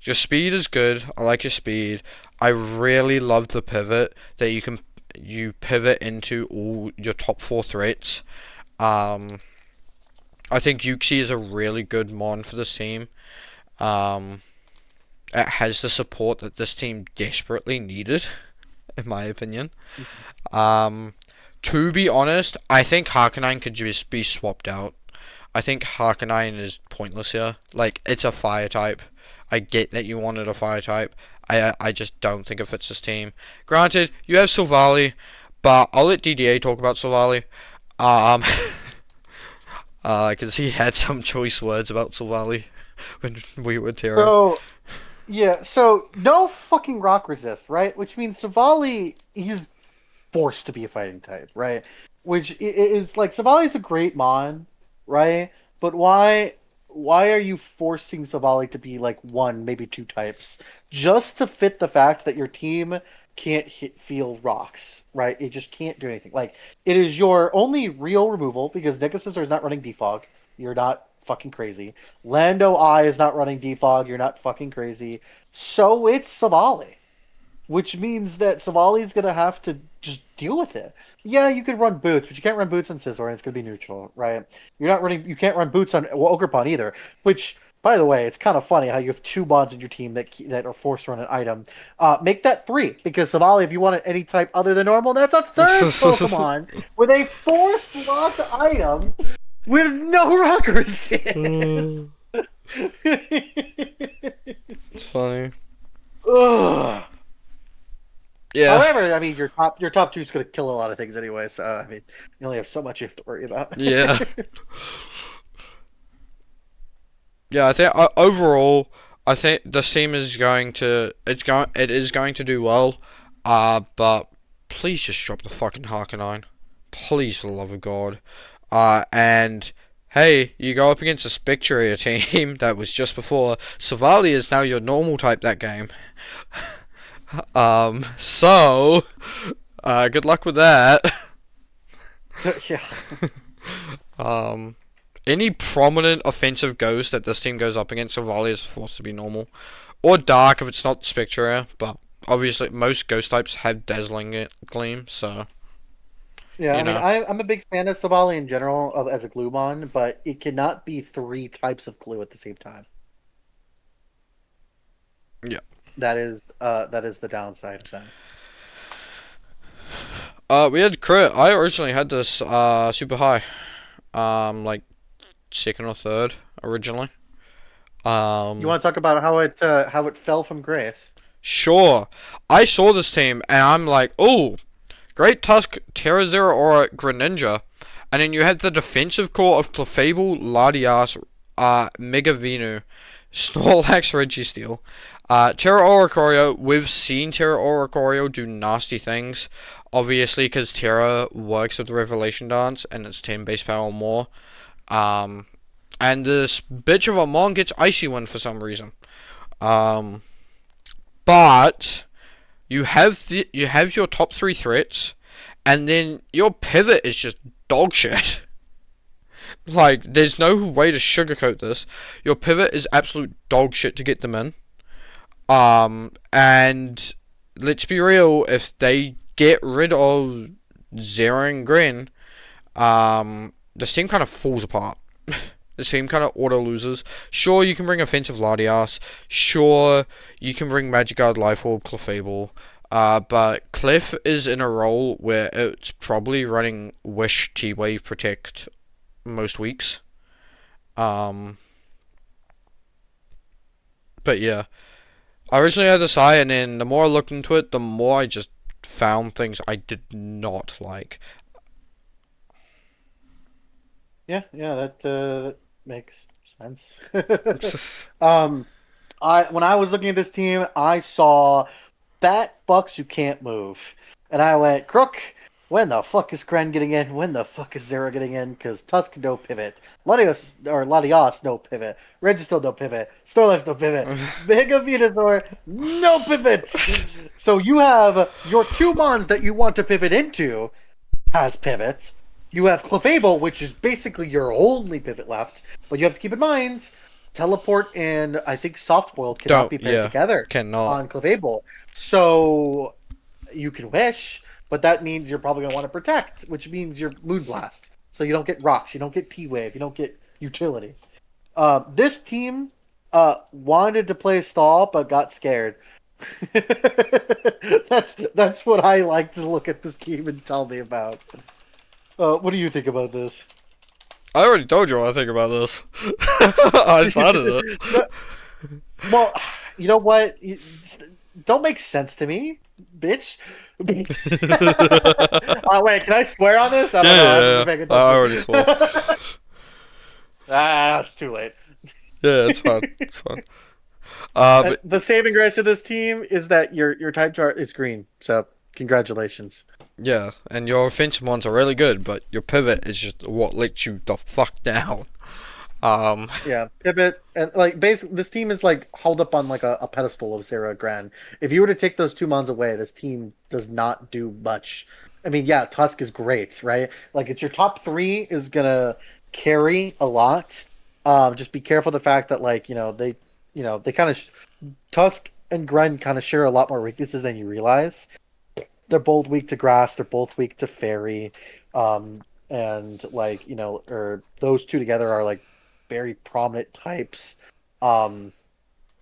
your speed is good. I like your speed. I really love the pivot that you pivot into all your top 4 threats. I think Yuxi is a really good mon for this team. Um, it has the support that this team desperately needed, in my opinion. Um, to be honest, I think Harkonine could just be swapped out. I think Harkonine is pointless here. Like, it's a fire type. I get that you wanted a fire type. I just don't think it fits this team. Granted, you have Silvally, but I'll let DDA talk about Silvally. Um, because he had some choice words about Silvally when we were tearing. So yeah, so no fucking rock resist, right? Which means Savali, he's forced to be a fighting type, right? Which is like Savali's a great mon, right? But why are you forcing Savali to be like one, maybe two types, just to fit the fact that your team can't feel rocks, right? It just can't do anything. Like it is your only real removal because Nicka is not running defog. You're not fucking crazy. Lando I is not running defog. You're not fucking crazy. So it's Savali, which means that Savali's gonna have to just deal with it. Yeah, you could run boots, but you can't run boots on Scizor, and it's gonna be neutral, right? You're not running. You can't run boots on Ogerpon either. Which, by the way, it's kind of funny how you have two bonds in your team that are forced to run an item. Make that three because Savali, if you want any type other than normal, that's a third Pokemon with a forced locked item with no rock resist. It's funny. Ugh. Yeah. However, I mean your top two is going to kill a lot of things anyway. So I mean, you only have so much you have to worry about. Yeah. Yeah, I think overall, I think this team is going to it is going to do well. But please just drop the fucking Harkonine, please for the love of God. And hey, you go up against a Spectria team that was just before. Savali is now your normal type that game. So, good luck with that. Yeah. Any prominent offensive ghost that this team goes up against Savali is forced to be normal. Or dark if it's not Spectria, but obviously most ghost types have dazzling gleam, so Yeah, you I mean, know. I'm a big fan of Savali in general as a Glumon, but it cannot be three types of glue at the same time. Yeah. That is the downside of that. We had crit. I originally had this super high. Like second or third originally. You want to talk about how it fell from grace? Sure. I saw this team and I'm like, oh, Great Tusk, Terrazera Aura, Greninja. And then you had the defensive core of Clefable, Latias, Mega Venu, Snorlax, Registeel. Terra Oricorio, we've seen Terra Oricorio do nasty things. Obviously, because Terra works with Revelation Dance and it's 10 base power or more. And this bitch of a Mon gets Icy Wind for some reason. But you have your top 3 threats, and then your pivot is just dog shit. Like, there's no way to sugarcoat this. Your pivot is absolute dog shit to get them in. And let's be real, if they get rid of Zera and Gren, this team kind of falls apart. This team kind of auto loses. Sure, you can bring offensive Latias. Sure, you can bring Magic Guard, Life Orb, Clefable. But Clef is in a role where it's probably running Wish, T-Wave, Protect most weeks. Um, but yeah, I originally had this high, and then the more I looked into it, the more I just found things I did not like. Yeah, that makes sense. um, I when I was looking at this team, I saw fat fucks who can't move, and I went, Crook. When the fuck is Kren getting in? When the fuck is Zera getting in? Because Tusk no pivot, Latios no pivot, Register no pivot, Snorlax no pivot, Mega Venusaur no pivot. So you have your two mons that you want to pivot into has pivots. You have Clefable, which is basically your only pivot left, but you have to keep in mind Teleport and I think Soft Boiled cannot be paired together Cannot. on Clefable. So you can wish, but that means you're probably going to want to protect, which means you're Moonblast. So you don't get rocks, you don't get T-Wave, you don't get utility. This team wanted to play stall, but got scared. That's what I like to look at this team and tell me about. What do you think about this? I already told you what I think about this. I started it. Well, you know what? Don't make sense to me, bitch. Wait, can I swear on this? I don't know. Yeah. I already swore. It's too late. Yeah, it's fine. It's fine. The saving grace of this team is that your type chart is green. So congratulations. Yeah, and your offensive ones are really good, but your pivot is just what lets you the fuck down. Yeah, pivot and like basically this team is like held up on like a pedestal of Sarah Gran. If you were to take those two mons away, this team does not do much. I mean, yeah, Tusk is great, right? Like it's your top three is gonna carry a lot. Just be careful the fact that like they kind of Tusk and Gren kind of share a lot more weaknesses than you realize. They're both weak to grass. They're both weak to fairy, and like or those two together are like very prominent types. And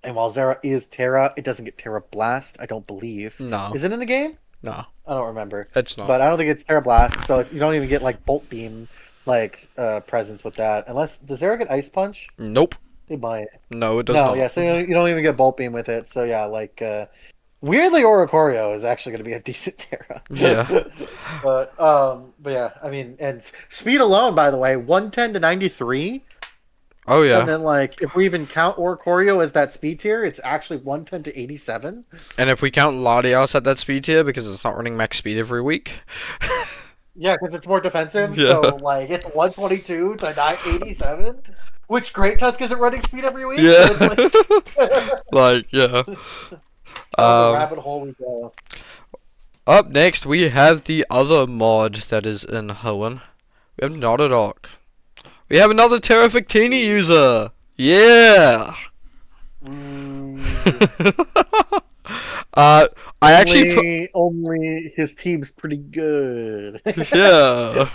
while Zera is Terra, it doesn't get Terra Blast. I don't believe. No. Is it in the game? No. I don't remember. It's not. But I don't think it's Terra Blast, so you don't even get like Bolt Beam like presence with that. Unless does Zera get Ice Punch? Nope. They might. No, it does not. No, yeah. So you don't even get Bolt Beam with it. So yeah, like. Weirdly, Oricorio is actually going to be a decent Terra. Yeah. but yeah, I mean, and speed alone, by the way, 110 to 93. Oh yeah. And then like, if we even count Oricorio as that speed tier, it's actually 110 to 87. And if we count Latios at that speed tier because it's not running max speed every week. Yeah, because it's more defensive. Yeah. So like, it's 122 to 987. Which Great Tusk isn't running speed every week. Yeah. So it's like yeah. The rabbit hole we go. Up next, we have the other mod that is in Hoenn. We have Nododoc. We have another Terra Victini user. Yeah. I actually only his team's pretty good. Yeah.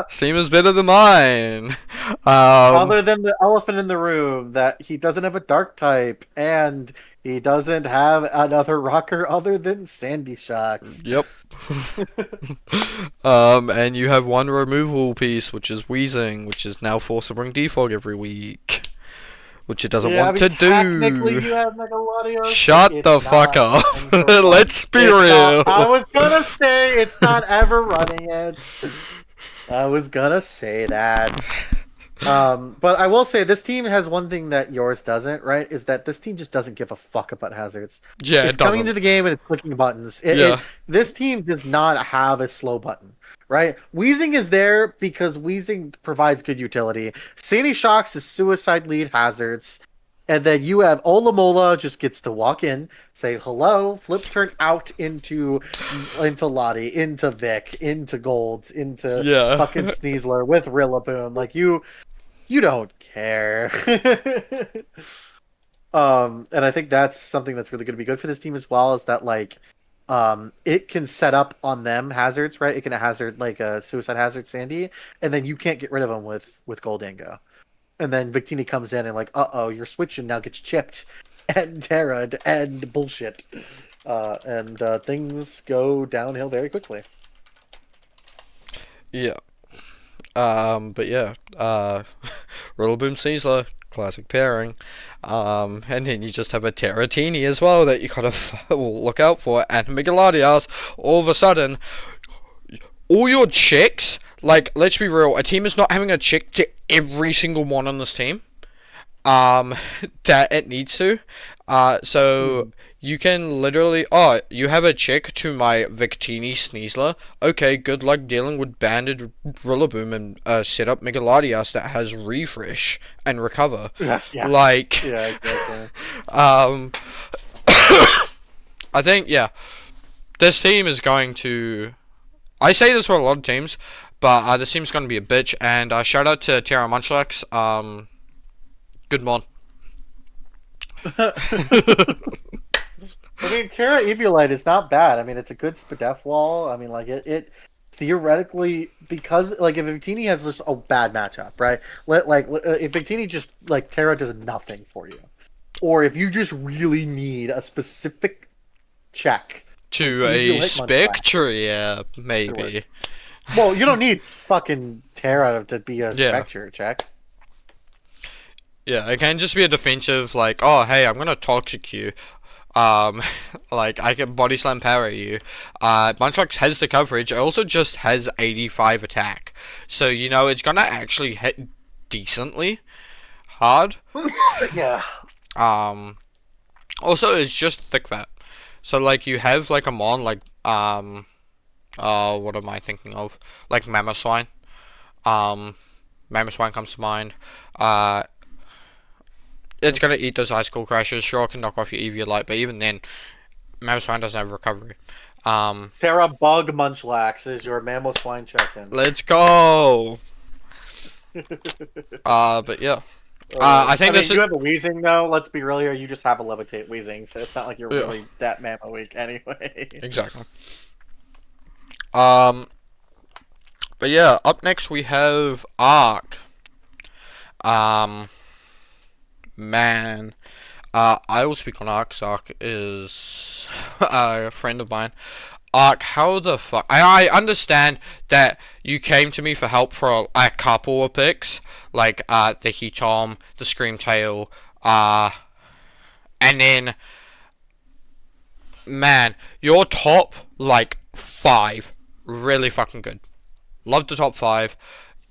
Same is better than mine. Other than the elephant in the room, that he doesn't have a dark type, and he doesn't have another rocker other than Sandy Shocks. Yep. And you have one removal piece, which is Wheezing, which is now forced to bring Defog every week. Which it doesn't want to do. Technically, you have Megalodios. Shut the fuck up. Let's be real. I was gonna say it's not ever running it. I was gonna say that. But I will say this team has one thing that yours doesn't, right? Is that this team just doesn't give a fuck about hazards. Yeah, it's coming into the game and it's clicking buttons. This team does not have a slow button. Right? Wheezing is there because Wheezing provides good utility. Sandy Shocks is suicide lead hazards. And then you have Olamola just gets to walk in, say hello, flip turn out into Lottie, into Vic, into Golds, into fucking Sneasler with Rillaboom. Like you don't care. And I think that's something that's really going to be good for this team as well, is that like it can set up on them hazards, right? It can hazard like a suicide hazard Sandy, and then you can't get rid of them with Goldango. And then Victini comes in and like, oh, your switching now gets chipped and Terra and bullshit. And things go downhill very quickly. Yeah. But yeah, Rillaboom Caesar, classic pairing. And then you just have a Terratini as well that you gotta look out for, and Megaladias. All of a sudden, all your chicks, like, let's be real, a team is not having a chick to every single one on this team. That it needs to. So you can literally, you have a chick to my Victini Sneasler. Okay, good luck dealing with banded Rillaboom and set up Megaladias that has refresh and recover. Yeah, yeah, Like, yeah, exactly. um, I think, yeah, this team is going to. I say this for a lot of teams, but this team's going to be a bitch. And shout out to Terra Munchlax. Good mod. I mean, Terra Eviolite is not bad. I mean, it's a good Spadef wall. I mean, like it theoretically, because like if Victini has just a bad matchup, right? If Victini just like Terra does nothing for you, or if you just really need a specific check To a Spectria, maybe. Well, you don't need fucking Terra to be a Yeah. Spectre check. Yeah, it can just be a defensive, like, oh, hey, I'm gonna toxic you. Like, I can body slam parry you. Munchlax has the coverage. It also just has 85 attack. So, you know, it's gonna actually hit decently hard. Yeah. Also, it's just thick fat. So, like, you have, like, a mon, like, what am I thinking of? Like, Mammoth Mammoth comes to mind. It's gonna eat those icicle crashes. Sure, it can knock off your Eviolite, but even then, Mammoth doesn't have recovery. Terra Bug Munchlax is your Mammal Swine check-in. Let's go. But yeah. I think you have a Weezing though. Let's be real here. You just have a Levitate Weezing, so it's not like you're really that Mammo weak anyway. Exactly. But yeah, up next we have Arc. Man, I will speak on Arc. Arc is a friend of mine. Arc, how the fuck? I understand that you came to me for help for a couple of picks, like the Heatom, the Screamtail, and then, man, your top like 5 really fucking good. Love the top 5.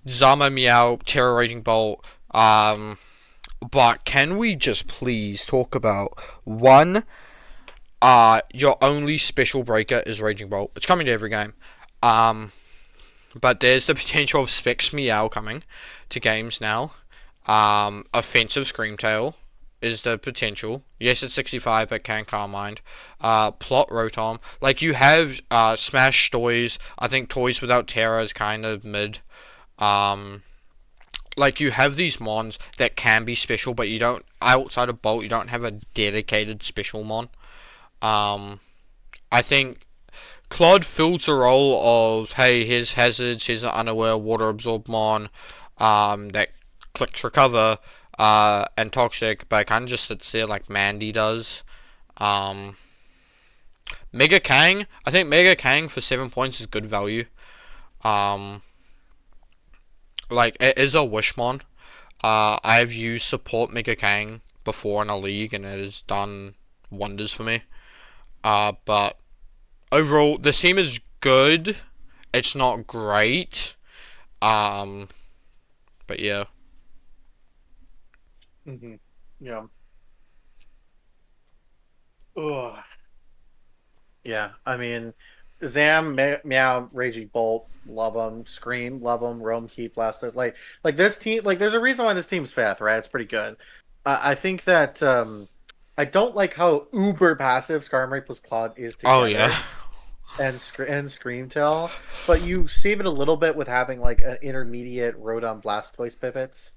Zama, Meow, Terror Raging Bolt. But can we just please talk about one? Your only special breaker is Raging Bolt. It's coming to every game. But there's the potential of Specs Meow coming to games now. Offensive Screamtail is the potential. Yes, it's 65, but can Carmine. Plot Rotom. Like, you have Smash Toys. I think Toys without Terra is kind of mid. Like, you have these mons that can be special, but you don't, outside of Bolt, you don't have a dedicated special mon. I think Claude fills the role of, hey, here's hazards, here's an unaware water absorb mon, that clicks recover, and toxic, but it kind of just sits there like Mandy does. Mega Kang, I think Mega Kang for 7 points is good value. Like, it is a Wishmon. I've used support Mega Kang before in a league, and it has done wonders for me. But overall, the team is good. It's not great. But yeah. Mm-hmm. Yeah. Ugh. Yeah, I mean, Zam, Meow, Raging Bolt, love them. Scream, love them. Roam, Keep, Blastoise. Like this team, like there's a reason why this team's fifth, right? It's pretty good. I think that I don't like how uber passive Skarmory plus Claude is together. Oh yeah. And Screamtail, but you save it a little bit with having like an intermediate Rotom Blastoise pivots.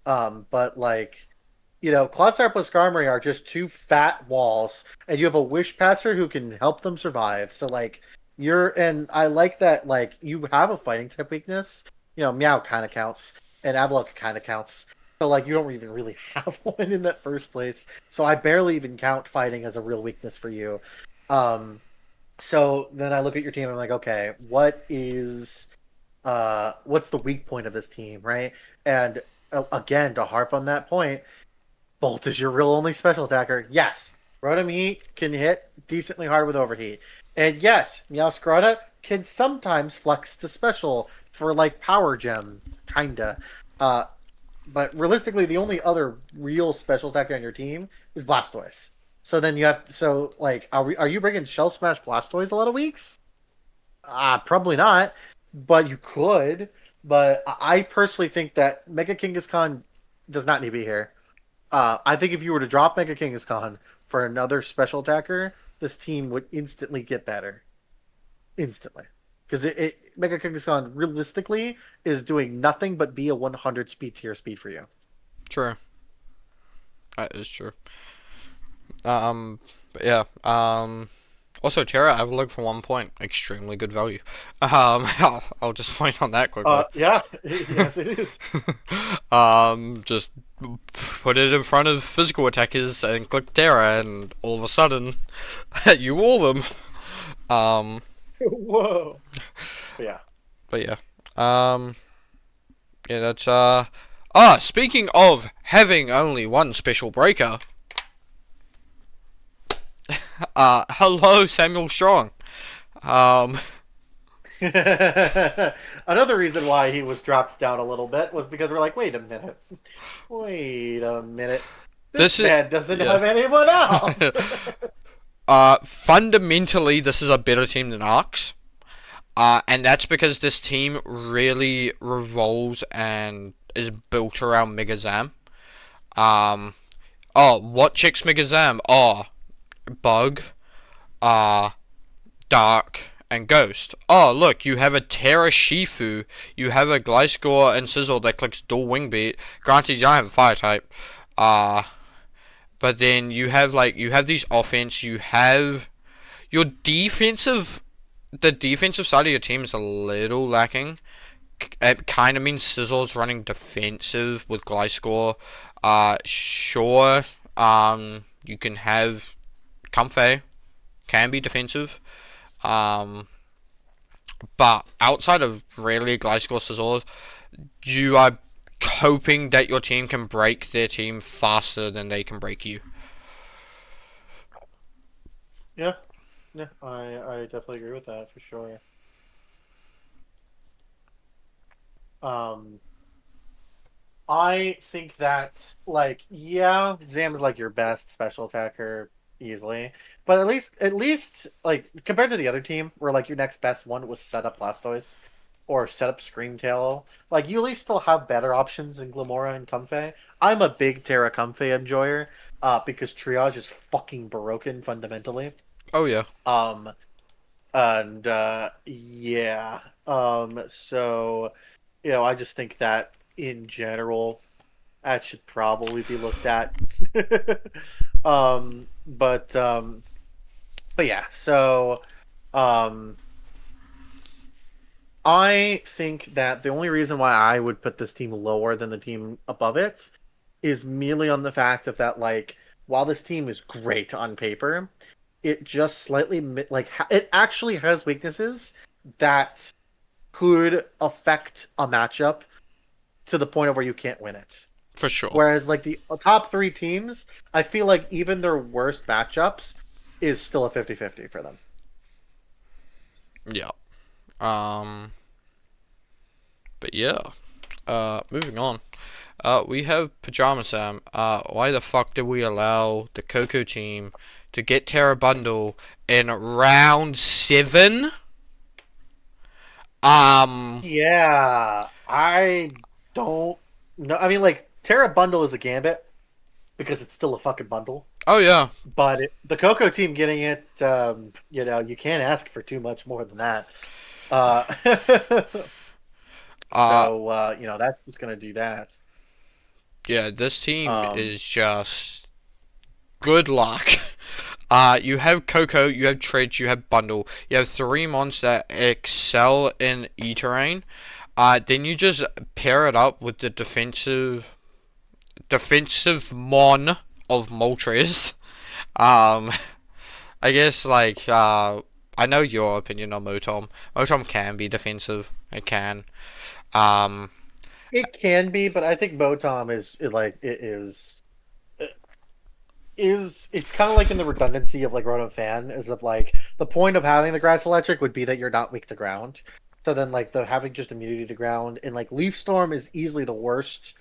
But like Clodsire plus Skarmory are just two fat walls, and you have a Wish Passer who can help them survive. So like and I like that like you have a fighting type weakness. Meow kind of counts, and Avalok kind of counts. So like you don't even really have one in that first place. So I barely even count fighting as a real weakness for you. Um, so then I look at your team and I'm like, okay, what's the weak point of this team, right? And again, to harp on that point, Bolt is your real only special attacker. Yes, Rotom Heat can hit decently hard with Overheat. And yes, Meowscarada can sometimes flex to special for like Power Gem, kinda. Uh, but realistically, the only other real special attacker on your team is Blastoise. So then are you bringing Shell Smash Blastoise a lot of weeks? Probably not, but you could. But I personally think that Mega Kangaskhan does not need to be here. I think if you were to drop Mega Kangaskhan for another special attacker, this team would instantly get better. Instantly. Because Mega Kangaskhan realistically is doing nothing but be a 100 speed tier speed for you. True. That is true. But yeah. Also, Terra Avalok for 1 point, extremely good value. I'll just point on that quickly. Yeah, yes, it is. Just put it in front of physical attackers and click Terra, and all of a sudden, you wall them. Um, Whoa. Yeah. but yeah. Yeah, that's speaking of having only one special breaker. Hello, Samuel Strong. Um, Another reason why he was dropped down a little bit was because we're like, wait a minute. Wait a minute. This this is man doesn't yeah. have anyone else. Fundamentally, this is a better team than Arcs. And that's because this team really revolves and is built around Megazam. What checks Megazam? Bug, uh, Dark, and Ghost. Oh, look, you have a Terra Shifu, you have a Gliscor and Sizzle that clicks dual Wing Beat. Granted, you don't have a Fire type. But then you have these offense, you have your defensive. The defensive side of your team is a little lacking. It kind of means Sizzle's running defensive with Gliscor. Sure, you can have Comfey, can be defensive. But outside of really Gliscor Sizzle, you are hoping that your team can break their team faster than they can break you. Yeah, yeah, I definitely agree with that for sure. Um, I think that yeah, Zam is like your best special attacker easily, but at least like compared to the other team, where like your next best one was set up Blastoise or set up Screamtail, like you at least still have better options than Glamora and Comfey. I'm a big Terra Comfey enjoyer, because triage is fucking broken fundamentally. Oh yeah. Um, and yeah, so I just think that in general that should probably be looked at. um, but um, but yeah, so um, I think that the only reason why I would put this team lower than the team above it is merely on the fact of that, like, while this team is great on paper, it just slightly it actually has weaknesses that could affect a matchup to the point of where you can't win it. For sure. Whereas like the top three teams, I feel like even their worst matchups is still a 50-50 for them. Yeah. Um. But yeah. Moving on. We have Pajama Sam. Why the fuck did we allow the Coco team to get Terra Bundle in round 7? Yeah, I don't know. I mean, like Terra Bundle is a gambit because it's still a fucking bundle. Oh yeah. But the Coco team getting it, you can't ask for too much more than that. Uh, Uh, so that's just gonna do that. Yeah, this team Um, is just good luck. You have Coco, you have Tridge, you have Bundle. You have three mons that excel in E-terrain. Then you just pair it up with the defensive mon of Moltres. Um, I guess I know your opinion on Motom. Motom can be defensive. It can. Um, it can be, but I think Motom is it's kind of like in the redundancy of like Rotom Fan is of like the point of having the grass electric would be that you're not weak to ground. So then like the having just immunity to ground and like Leaf Storm is easily the worst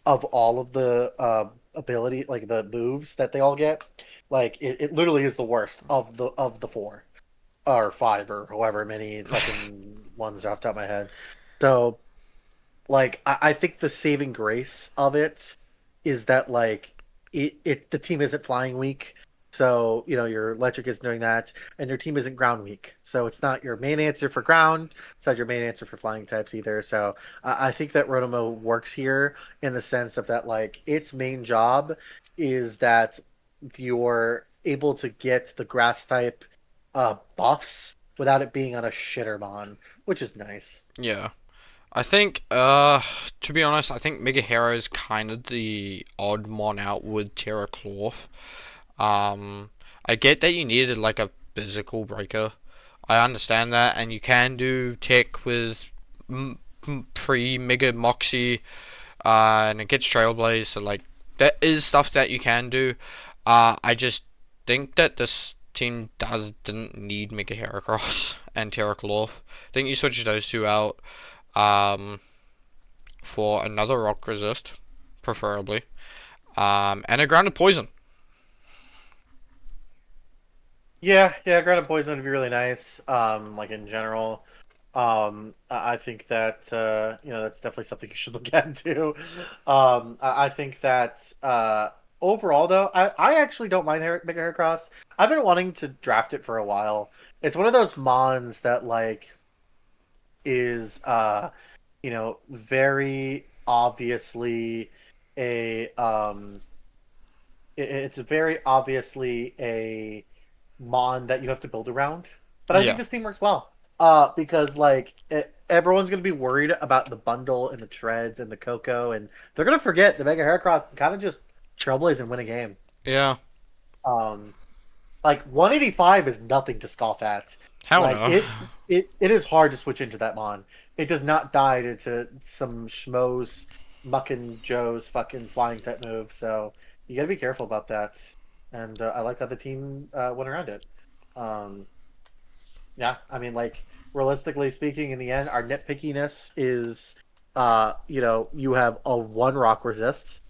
of all of the ability like the moves that they all get. Like it literally is the worst of the four or five or however many fucking ones off the top of my head. So like I think the saving grace of it is that like it the team isn't flying weak, so you know your electric is doing that, and your team isn't ground weak, so it's not your main answer for ground. It's not your main answer for flying types either. So I think that Rotomo works here in the sense of that like its main job is that you're able to get the grass type buffs without it being on a shittermon, which is nice. yeah. I think, to be honest, I think Mega Hero is kind of the odd mon out with Terra Cloth. I get that you needed like a physical breaker. I understand that, and you can do tech with pre Mega Moxie, and it gets Trailblaze, so like that is stuff that you can do. I just think that this team didn't need Mega Heracross and Terra Cloth. I think you switch those two out um, for another rock resist, preferably, and a grounded poison. Yeah, grounded poison would be really nice. Like in general, I think that you know that's definitely something you should look into. I think that overall though, I actually don't mind Mega Heracross. I've been wanting to draft it for a while. It's one of those mons that like is you know very obviously a it's very obviously a mon that you have to build around. But I think Yeah, this team works well. Because like everyone's gonna be worried about the bundle and the treads and the cocoa, and they're gonna forget the Mega Heracross can kind of just trailblaze and win a game. yeah. Um, like 185 is nothing to scoff at. Hell Like no. it is hard to switch into that mon. It does not die to some schmoes mucking Joe's fucking flying type move. So you gotta be careful about that. And I like how the team went around it. Um, yeah, I mean, like realistically speaking, in the end, our nitpickiness is, you know, you have a one rock resist,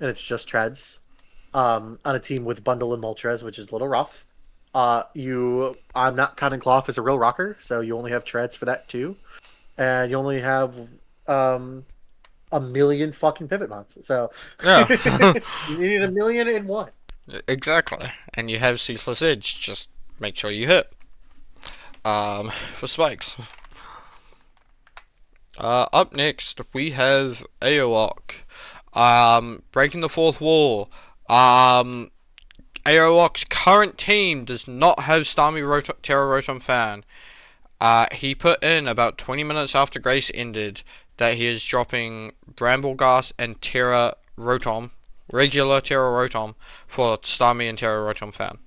and it's just treads on a team with Bundle and Moltres, which is a little rough. I'm not counting Cloth as a real rocker, so you only have treads for that too, and you only have um, a million fucking pivot mods. So Yeah, you need a million in one. exactly. And you have Ceaseless Edge. Just make sure you hit. For spikes. Up next we have Aook. Breaking the fourth wall. Aook's current team does not have Starmie Terra Rotom Fan. He put in about 20 minutes after Grace ended that he is dropping Brambleghast and Terra Rotom, regular Terra Rotom, for Starmie and Terra Rotom Fan.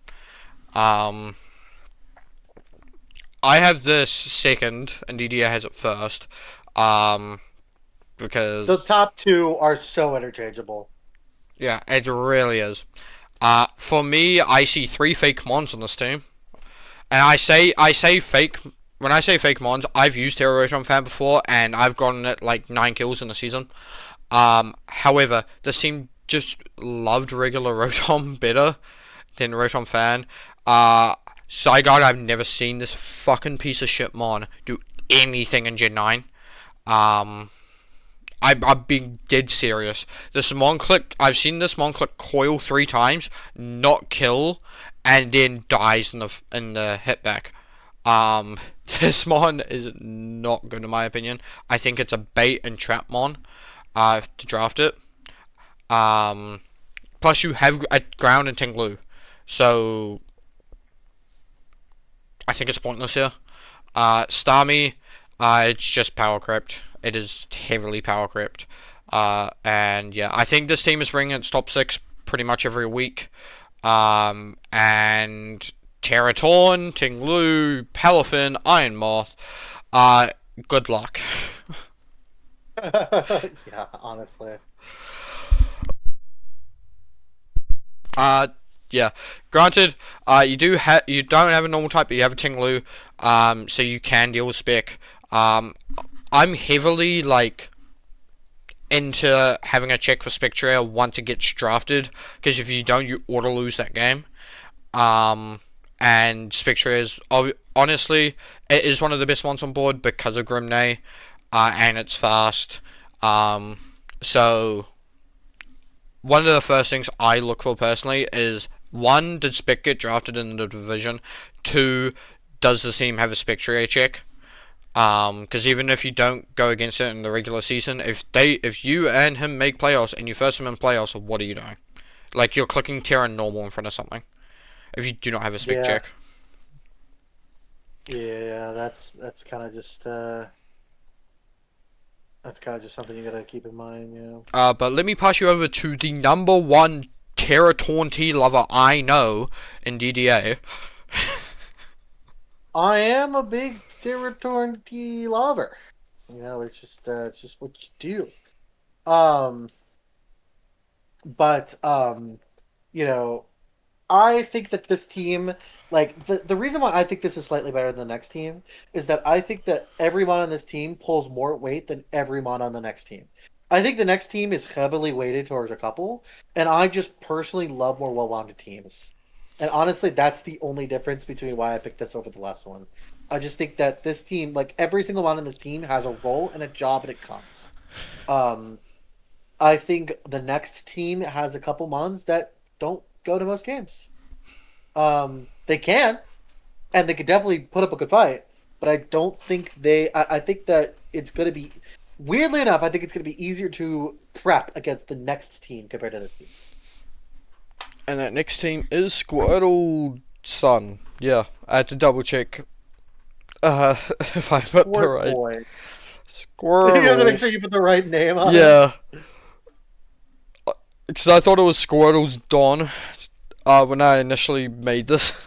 Um, I have this second, and DDA has it first. Um, The because top two are so interchangeable. yeah, it really is. For me, I see three fake mons on this team, and I say fake. When I say fake mons, I've used Terra Rotom Fan before, and I've gotten it like 9 kills in a season. However, this team just loved regular Rotom better than Rotom Fan. Zygarde, I've never seen this fucking piece of shit mon do anything in Gen 9. Um, I'm being dead serious. This mon click, I've seen this mon click coil 3 times, not kill, and then dies in the hit back. Um, this mon is not good in my opinion. I think it's a bait and trap mon. To draft it. Um, Plus you have a ground and Tinglu, so I think it's pointless here. Starmie, it's just power crept. It is heavily power crept. And yeah, I think this team is ringing its top six pretty much every week. And Terratorn, Tinglu, Palafin, Iron Moth. Good luck. Yeah, honestly. Uh, yeah. Granted, you don't have a normal type, but you have a Tinglu, so you can deal with spec. I'm heavily like into having a check for Spectre once it gets drafted, because if you don't, you auto lose that game. And Spectre is honestly, it is one of the best ones on board because of Grimnay, and it's fast. So one of the first things I look for personally is, one, did Spec get drafted in the division? Two, does the team have a Spectre check? Because even if you don't go against it in the regular season, if you and him make playoffs and you first him in playoffs, what are you doing? Like, you're clicking Terra normal in front of something if you do not have a spec Yeah, check. yeah, that's kind of just something you gotta keep in mind, you know. But let me pass you over to the number one Terra Taunty lover I know in DDA. I am a big territory lover. You know, it's just what you do. But you know, I think that this team, like the reason why I think this is slightly better than the next team is that I think that every mon on this team pulls more weight than every mon on the next team. I think the next team is heavily weighted towards a couple, and I just personally love more well-rounded teams. And honestly, that's the only difference between why I picked this over the last one. I just think that this team, like every single one in this team, has a role and a job, and it comes. Um, I think the next team has a couple mons that don't go to most games. They can, and they could definitely put up a good fight, but I don't think they. I think that it's going to be, weirdly enough, I think it's going to be easier to prep against the next team compared to this team. And that next team is Squirtle Sun. Yeah, I had to double check if I put the Poor right boy. You have to make Squirtle. sure you put the right name on it. Yeah, because I thought it was Squirtle's Dawn when I initially made this.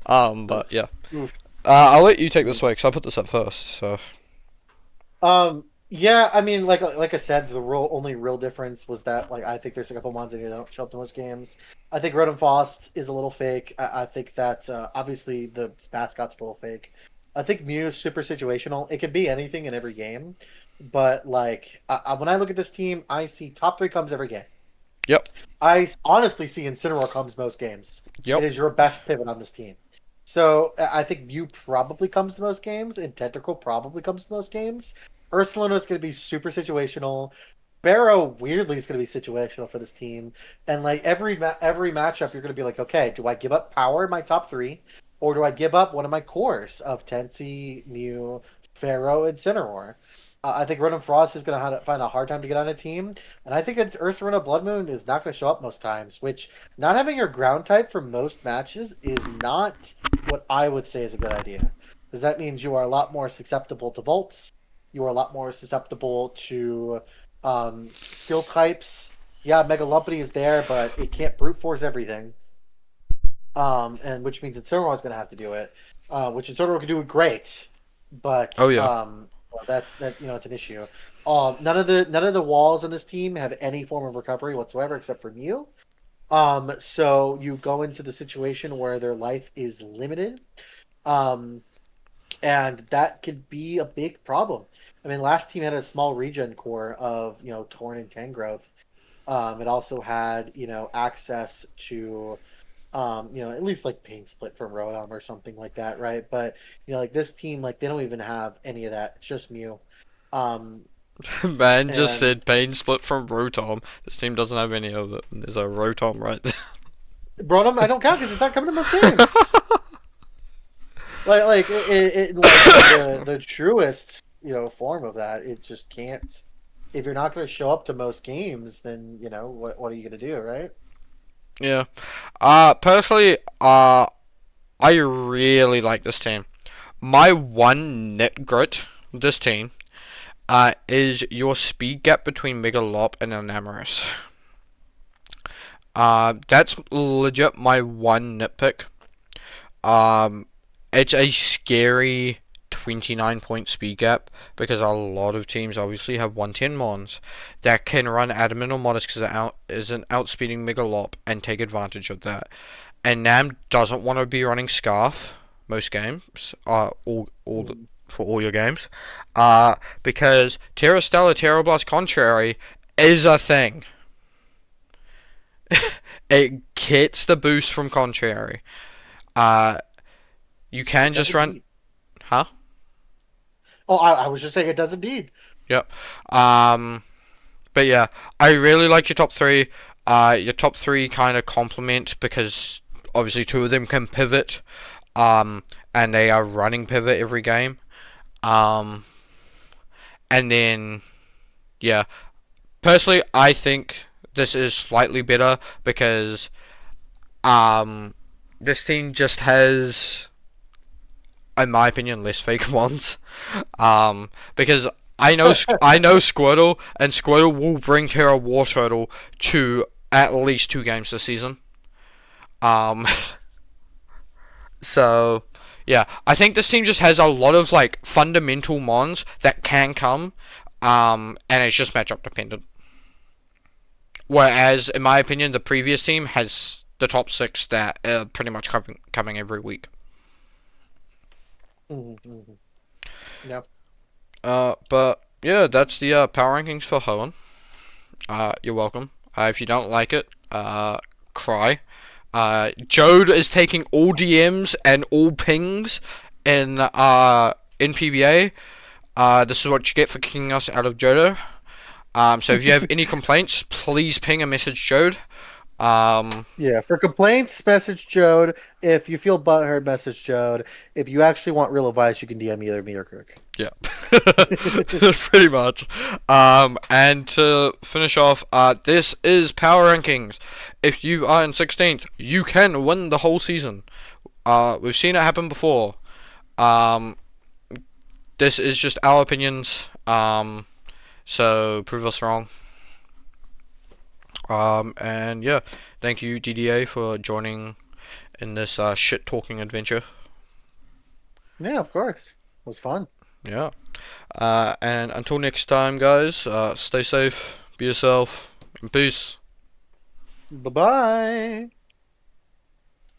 But yeah. Oof. I'll let you take this way because I put this up first. So Yeah, I mean, like I said, the only real difference was that like I think there's a couple ones in here that don't show up to most games. I think Rotom Faust is a little fake. I think that obviously the mascot's a little fake. I think Mew is super situational. It can be anything in every game, but like when I look at this team, I see top three comes every game. yep, I honestly see Incineroar comes most games. It yep. is your best pivot on this team. So I think Mew probably comes to most games, and Tentacle probably comes to most games. Ursaluna is going to be super situational. Barrow weirdly is going to be situational for this team, and like every matchup, you're going to be like, okay, do I give up power in my top three, or do I give up one of my cores of Tensi, Mew, Pharaoh, and Cineroar? I think Rotom Frost is going to find a hard time to get on a team, and I think it's Ursaluna Blood Moon is not going to show up most times. Which not having your ground type for most matches is not what I would say is a good idea, because that means you are a lot more susceptible to volts. You are a lot more susceptible to skill types. Yeah, Mega Lumpity is there, but it can't brute force everything. And which means that Incineroar is going to have to do it, which Incineroar can do it great, but Oh yeah. well, that it's an issue. None of the walls in this team have any form of recovery whatsoever except for Mew. So you go into the situation where their life is limited. Um, and that could be a big problem. I mean, last team had a small regen core of Torn and Tangrowth. It also had access to at least like Pain Split from Rotom or something like that, right? But like this team, like they don't even have any of that. It's just Mew. Um, Man just and said pain split from Rotom. This team doesn't have any of it. There's a Rotom right there. Rotom, I don't count because it's not coming to most games. Like the truest form of that, it just can't if you're not going to show up to most games, then what are you going to do, right? Yeah. Personally, I really like this team. My one nit grit with this team, is your speed gap between Megalop and Enamorous. That's legit my one nitpick. Um, it's a scary 29-point speed gap because a lot of teams obviously have 110 mons that can run Adamant or Modest because it isn't outspeeding Megalop and take advantage of that. And Nam doesn't want to be running Scarf most games, Mm. for all your games, because Terra Stella Terra Blast Contrary is a thing. It gets the boost from Contrary. Uh, you It can does just run, indeed. huh? Oh, I was just saying it does indeed. Yep. But yeah, I really like your top three. Your top three kind of complement because obviously two of them can pivot, and they are running pivot every game. Um, and then yeah, personally, I think this is slightly better because um, this team just has, in my opinion, less fake ones. Because I know Squirtle, and Squirtle will bring Terra War Turtle to at least two games this season. Um, so yeah, I think this team just has a lot of like fundamental mons that can come, and it's just matchup dependent. Whereas, in my opinion, the previous team has the top six that are pretty much coming every week. Mhm, mhm. Yep. But yeah, that's the power rankings for Hoenn. You're welcome. If you don't like it, cry. Jode is taking all DMs and all pings in NPBA. This is what you get for kicking us out of Jodo. So if you have any complaints, please ping a message Jode. Um, Yeah, for complaints, message Jode. If you feel butthurt, message Jode. If you actually want real advice, you can DM either me or Kirk. yeah, pretty much. And to finish off, this is power rankings. If you are in 16th, you can win the whole season. We've seen it happen before. Um, this is just our opinions. So prove us wrong. And yeah, thank you DDA for joining in this shit talking adventure. Yeah, of course. It was fun. Yeah. And until next time, guys, stay safe, be yourself, and peace. Bye bye.